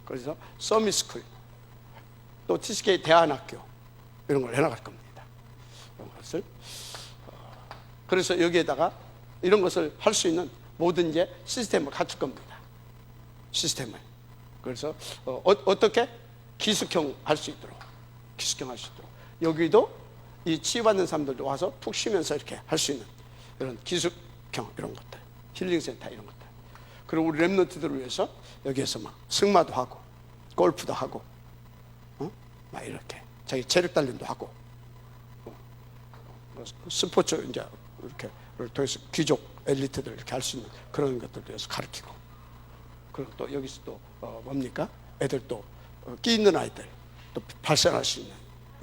그래서 서밋스쿨, 또 TCK 대안학교 이런 걸 해나갈 겁니다. 이런 것을. 그래서 여기에다가 이런 것을 할 수 있는 모든 이제 시스템을 갖출 겁니다. 시스템을. 그래서 어떻게 기숙형 할 수 있도록, 기숙형 할 수 있도록 여기도 이 치유받는 사람들도 와서 푹 쉬면서 이렇게 할 수 있는 이런 기숙형 이런 것들, 힐링센터 이런 것들. 그리고 우리 렘넌트들을 위해서 여기에서 막 승마도 하고 골프도 하고 막 이렇게 자기 체력 단련도 하고 스포츠 이제 이렇게 통해서 귀족 엘리트들 이렇게 할 수 있는 그런 것들도 해서 가르치고, 그리고 또 여기서 또 뭡니까? 애들 또 끼 있는 아이들 또 발산할 수 있는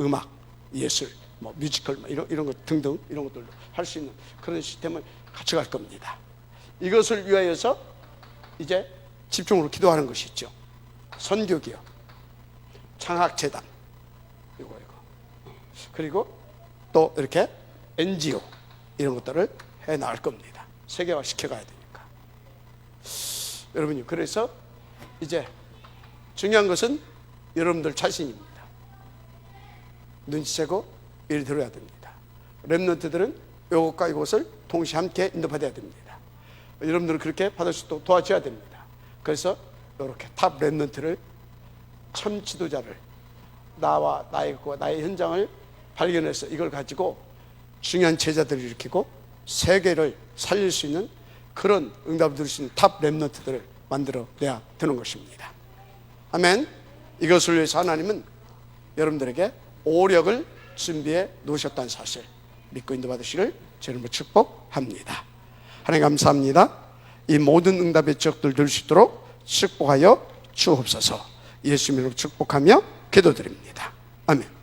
음악, 예술, 뭐 뮤지컬 뭐 이런 것 등등 이런 것들도 할 수 있는 그런 시스템을 같이 갈 겁니다. 이것을 위하여서 이제 집중으로 기도하는 것이 있죠. 선교기업, 창학재단, 이거 그리고 또 이렇게 NGO 이런 것들을 해 나갈 겁니다. 세계화 시켜가야 되니까. 여러분이 그래서 이제 중요한 것은 여러분들 자신입니다. 눈치채고 일 들어야 됩니다. 렘넌트들은 이것과 이것을 동시에 함께 인도받아야 됩니다. 여러분들은 그렇게 받을 수 있도록 도와줘야 됩니다. 그래서 이렇게 탑 렘넌트를, 참 지도자를, 나와 나의 것과 나의 현장을 발견해서 이걸 가지고 중요한 제자들을 일으키고 세계를 살릴 수 있는 그런 응답을 드릴 수 있는 탑 렘넌트들을 만들어내야 되는 것입니다. 아멘. 이것을 위해서 하나님은 여러분들에게 오력을 준비해 놓으셨다는 사실 믿고 인도받으시길 주님으로 축복합니다. 하나님 감사합니다. 이 모든 응답의 적들 들 수 있도록 축복하여 주옵소서. 예수 이름으로 축복하며 기도드립니다. 아멘.